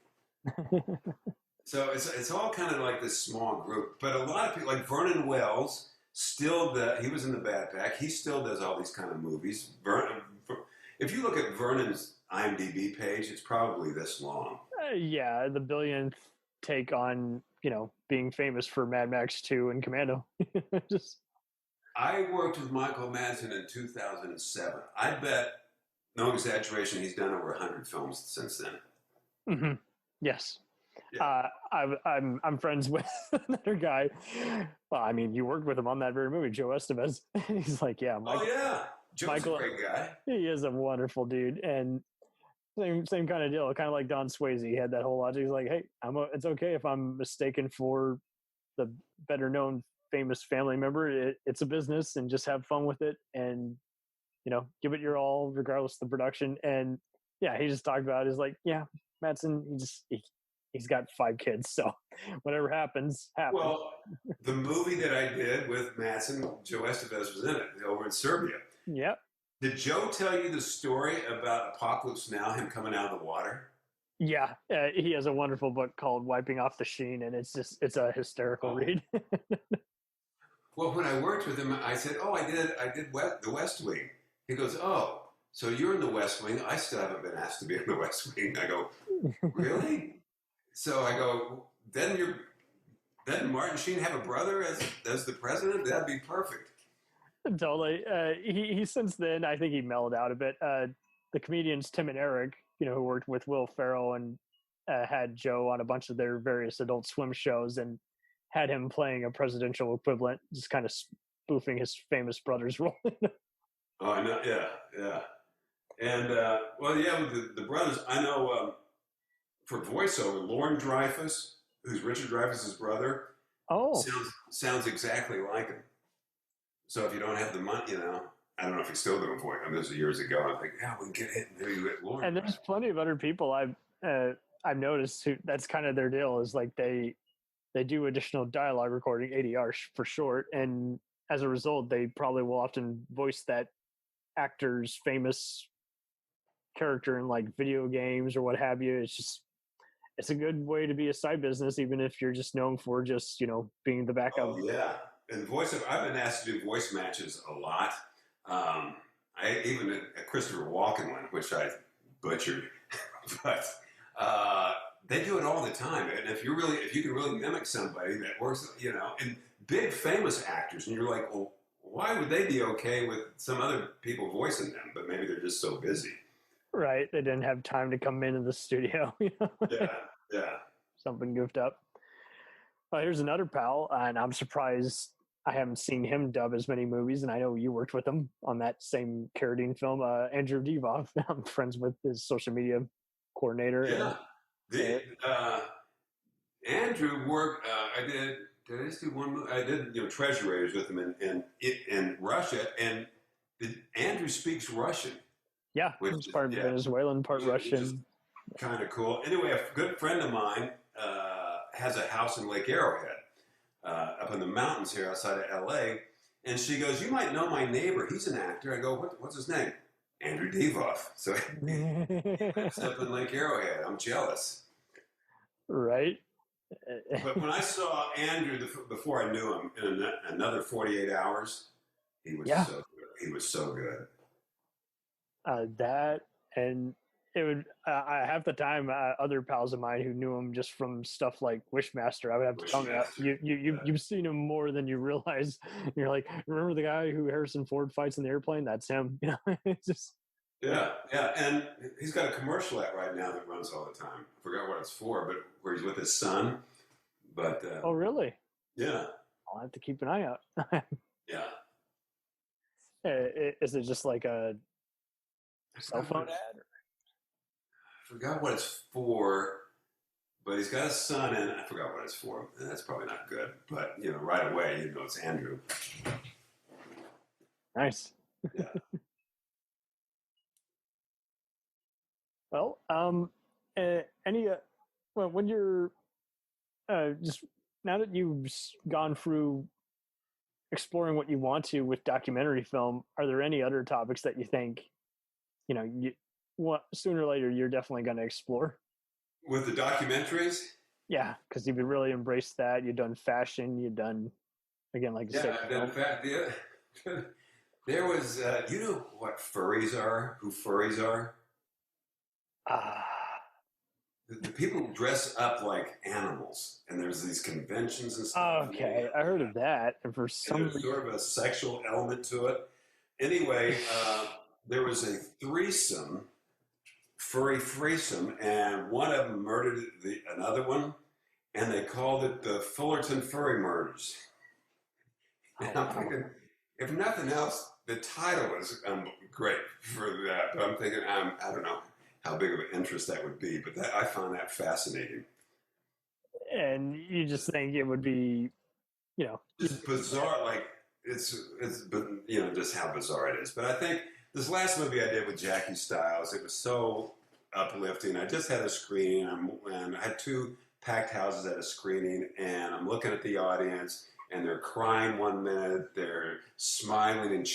So it's all kind of like this small group, but a lot of people like Vernon Wells. He was in the Bad Pack. He still does all these kind of movies. If you look at Vernon's IMDb page, it's probably this long. Yeah, the billionth take on, being famous for Mad Max 2 and Commando. I worked with Michael Madsen in 2007. I bet, no exaggeration, he's done over 100 films since then. Mm-hmm. Yes. Yeah. I'm friends with another guy. Well, I mean, you worked with him on that very movie, Joe Estevez. He's like, yeah. Joe's Michael, a great guy. He is a wonderful dude, and same kind of deal. Kind of like Don Swayze. He had that whole logic. He's like, hey, it's okay if I'm mistaken for the better known famous family member. It's a business, and just have fun with it, and give it your all, regardless of the production. And yeah, he just talked about it. He's like, yeah, Madsen, he's got 5 kids, so whatever happens. Well, the movie that I did with Madsen, Joe Estevez was in it, over in Serbia. Yep. Did Joe tell you the story about Apocalypse Now, him coming out of the water? Yeah, he has a wonderful book called Wiping Off the Sheen, and it's a hysterical read. Well, when I worked with him, I said, I did The West Wing. He goes, oh, so you're in The West Wing. I still haven't been asked to be in The West Wing. I go, really? So I go, doesn't Martin Sheen have a brother as the president? That'd be perfect. Totally. He since then, I think he mellowed out a bit. The comedians Tim and Eric, who worked with Will Ferrell and had Joe on a bunch of their various Adult Swim shows, and had him playing a presidential equivalent, just kind of spoofing his famous brother's role. Oh, I know. Yeah. And with the brothers, I know. For voiceover, Lauren Dreyfus, who's Richard Dreyfuss's brother, sounds exactly like him. So if you don't have the money, I don't know if he's still doing voice. I mean, this was years ago. I'm like, yeah, we can get it. Maybe get Lauren. And there's plenty of other people I've noticed who that's kind of their deal is like they do additional dialogue recording, ADR for short, and as a result, they probably will often voice that actor's famous character in like video games or what have you. It's a good way to be a side business, even if you're just known for just, being the backup. Oh, yeah. And I've been asked to do voice matches a lot. Even a Christopher Walken one, which I butchered, but they do it all the time. And if you can really mimic somebody that works, and big famous actors, and you're like, well, why would they be okay with some other people voicing them? But maybe they're just so busy. Right. They didn't have time to come into the studio. Yeah. Something goofed up. Well, here's another pal, and I'm surprised I haven't seen him dub as many movies, and I know you worked with him on that same Carradine film, Andrew Divoff. I'm friends with his social media coordinator. Yeah. Andrew worked, did I just do one movie? I did, Treasure Raiders with him in Russia, and Andrew speaks Russian. Yeah, he's part Venezuelan, part Russian. Kind of cool. Anyway, a good friend of mine has a house in Lake Arrowhead, up in the mountains here outside of L.A., and she goes, you might know my neighbor. He's an actor. I go, what's his name? Andrew Divoff. So it's up in Lake Arrowhead. I'm jealous. Right. But when I saw Andrew before I knew him in another 48 hours, he was so good. He was so good. That and it would. I half the time other pals of mine who knew him just from stuff like Wishmaster, I would have to tell me you've seen him more than you realize. You're like, remember the guy who Harrison Ford fights in the airplane? That's him. It's just. Yeah, and he's got a commercial out right now that runs all the time. I forgot what it's for, but where he's with his son. But oh, really? Yeah. I'll have to keep an eye out. Yeah. Is it just like a cell phone ad? I forgot what it's for, but he's got a son, and I forgot what it's for. And that's probably not good, but right away, it's Andrew. Nice. Yeah. Well, when you're just now that you've gone through exploring what you want to with documentary film, are there any other topics that you think, sooner or later you're definitely going to explore? With the documentaries? Yeah, because you've really embraced that. You've done fashion. You've done, again, like you said. Yeah, I've done fashion. There was, you know what furries are? Who furries are? The people who dress up like animals, and there's these conventions and stuff. Okay, I heard of that, and for some there's sort of a sexual element to it. Anyway, there was a furry threesome, and one of them murdered another one, and they called it the Fullerton Furry Murders. And I'm thinking, if nothing else, the title was great for that. But I'm thinking, I don't know how big of an interest that would be, but I found that fascinating. And you just think it would be, just bizarre. Like it's just how bizarre it is. But I think this last movie I did with Jackie Stiles, it was so uplifting. I just had a screening, and I had 2 packed houses at a screening, and I'm looking at the audience, and they're crying one minute, they're smiling and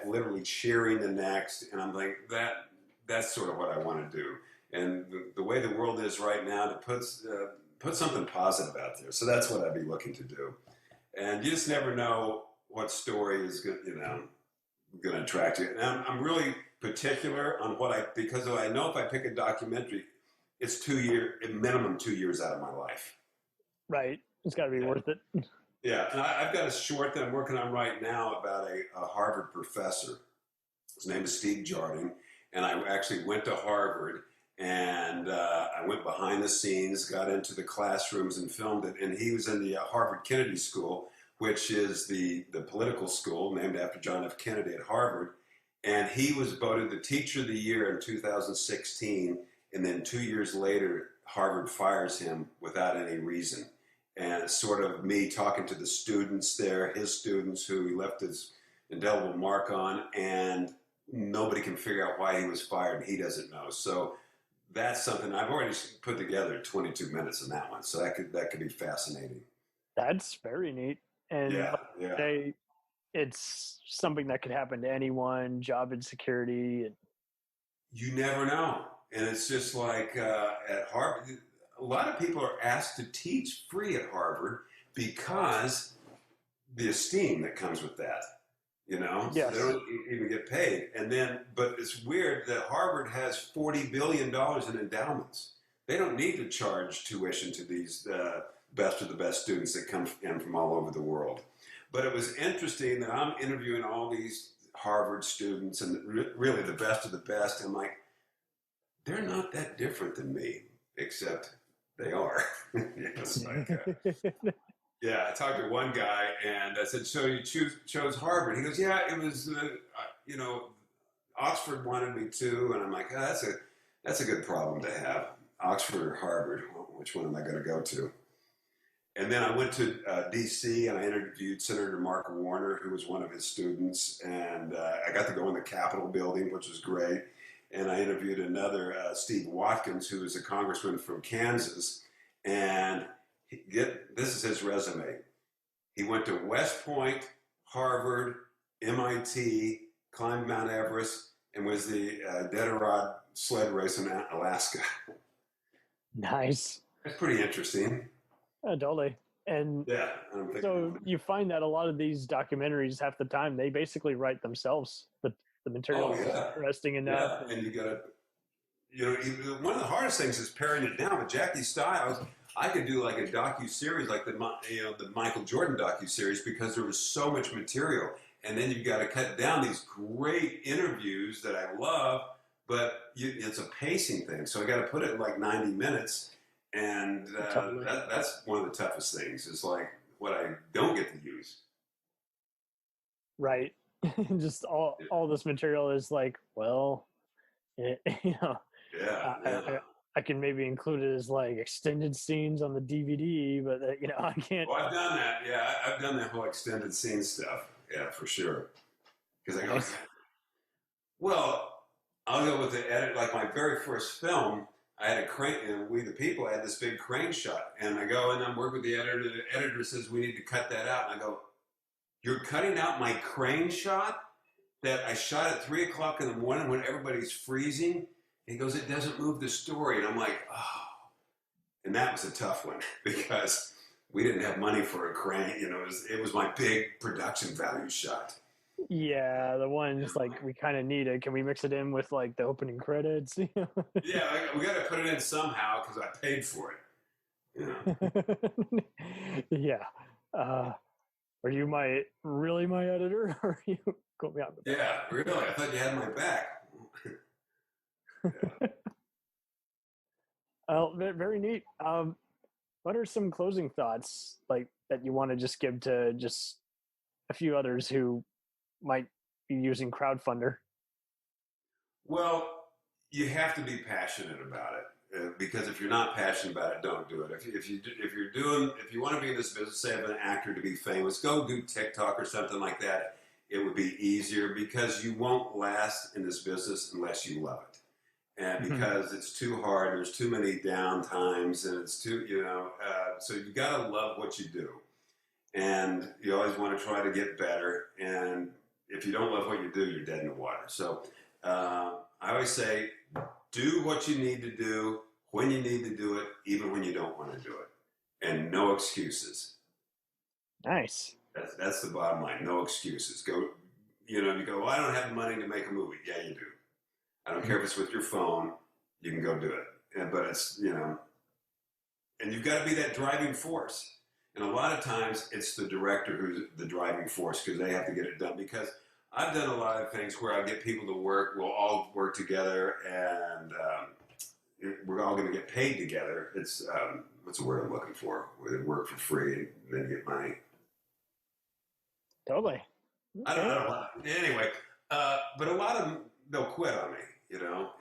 literally cheering the next, and I'm like, that's sort of what I want to do. And the way the world is right now, to put something positive out there. So that's what I'd be looking to do. And you just never know what story is going to attract you. And I'm really particular on because I know if I pick a documentary, it's minimum 2 years out of my life. Right. It's got to be worth it. Yeah. And I've got a short that I'm working on right now about a Harvard professor. His name is Steve Jarding. And I actually went to Harvard, and I went behind the scenes, got into the classrooms and filmed it. And he was in the Harvard Kennedy School, which is the political school named after John F. Kennedy at Harvard. And he was voted the Teacher of the Year in 2016. And then 2 years later, Harvard fires him without any reason. And it's sort of me talking to the students there, his students who he left his indelible mark on, and nobody can figure out why he was fired, and he doesn't know. So that's something I've already put together 22 minutes in that one, so that could be fascinating. That's very neat. And it's something that could happen to anyone, job insecurity. You never know. And it's just like at Harvard, a lot of people are asked to teach free at Harvard because the esteem that comes with that, Yes. So they don't even get paid. And then, but it's weird that Harvard has $40 billion in endowments. They don't need to charge tuition to these best of the best students that come in from all over the world. But it was interesting that I'm interviewing all these Harvard students and really the best of the best. I'm like, they're not that different than me, except they are. It's like, yeah, I talked to one guy and I said, so you chose Harvard? He goes, yeah, it was, Oxford wanted me to. And I'm like, oh, that's a good problem to have. Oxford or Harvard, which one am I going to go to? And then I went to D.C. and I interviewed Senator Mark Warner, who was one of his students. And I got to go in the Capitol building, which was great. And I interviewed another, Steve Watkins, who is a congressman from Kansas. And this is his resume. He went to West Point, Harvard, MIT, climbed Mount Everest, and was the Iditarod sled race in Alaska. Nice. That's pretty interesting. Totally. And yeah, so you find that a lot of these documentaries, half the time, they basically write themselves. The material is interesting enough. Yeah, and you got to, one of the hardest things is paring it down. With Jackie Stiles, I could do like a docu-series, like the Michael Jordan docu-series, because there was so much material. And then you've got to cut down these great interviews that I love, but it's a pacing thing. So I got to put it in like 90 minutes. And that's one of the toughest things, is like what I don't get to use. Right. Just all this material is like, well, I can maybe include it as like extended scenes on the DVD, but I can't. Well, I've done that. Yeah, I've done that whole extended scene stuff. Yeah, for sure. Because I go, well, I'll go with the edit. Like my very first film, I had a crane, and We the People had this big crane shot, and I go and I'm working with the editor. The editor says we need to cut that out, and I go, you're cutting out my crane shot that I shot at 3:00 in the morning when everybody's freezing? And he goes, it doesn't move the story. And I'm like, oh. And that was a tough one because we didn't have money for a crane. It was my big production value shot. Yeah, the ones like we kind of need it. Can we mix it in with like the opening credits? Yeah, we got to put it in somehow because I paid for it. Yeah. Are you my editor, or are you got me out the back? Yeah, really. I thought you had my back. Yeah. Well, very neat. What are some closing thoughts like that you want to just give to just a few others who might be using crowdfunder? Well, you have to be passionate about it, because if you're not passionate about it, don't do it. If you want to be in this business, say, of an actor to be famous, go do TikTok or something like that. It would be easier, because you won't last in this business unless you love it. And because it's too hard, there's too many down times, and it's too, so you got to love what you do. And you always want to try to get better. And if you don't love what you do, you're dead in the water. So I always say, do what you need to do when you need to do it, even when you don't want to do it. And no excuses. Nice. That's the bottom line. No excuses. Go, you go, well, I don't have the money to make a movie. Yeah, you do. I don't care if it's with your phone. You can go do it. But it's, and you've got to be that driving force. And a lot of times it's the director who's the driving force, because they have to get it done. Because I've done a lot of things where I get people to work. We'll all work together, and we're all going to get paid together. It's, what's the word I'm looking for? Where they work for free and then get money. Totally. Okay. I don't know. Anyway, but a lot of them, they'll quit on me,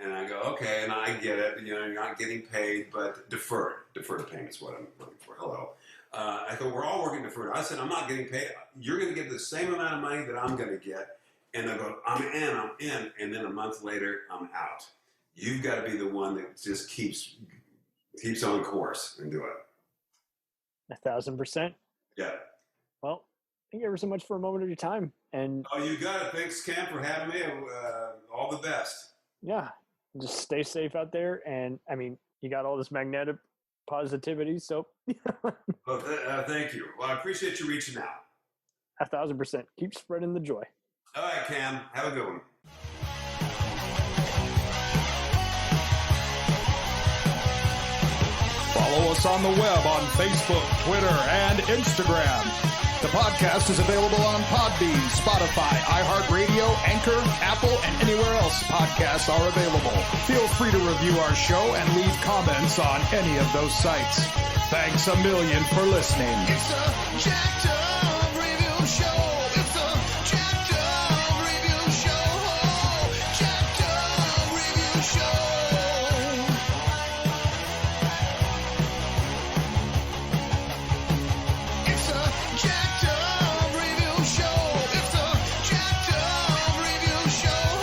and I go, okay, and I get it. You're not getting paid, but deferred payment's what I'm looking for. Hello. I go, we're all working for it. I said, I'm not getting paid. You're going to get the same amount of money that I'm going to get. And I go, I'm in. And then a month later, I'm out. You've got to be the one that just keeps on course and do it. 1,000%. Yeah. Well, thank you ever so much for a moment of your time. And oh, you got it. Thanks, Cam, for having me. All the best. Yeah. Just stay safe out there. And I mean, you got all this magnetic positivity. So well, thank you. Well, I appreciate you reaching out. 1,000%. Keep spreading the joy. All right, Cam. Have a good one. Follow us on the web on Facebook, Twitter, and Instagram. The podcast is available on Podbean, Spotify, iHeartRadio, Anchor, Apple, and anywhere else podcasts are available. Feel free to review our show and leave comments on any of those sites. Thanks a million for listening. It's a jacked up review show. It's a jacked up review show. Jacked up review show. It's a jacked up review show. It's a jacked up review show.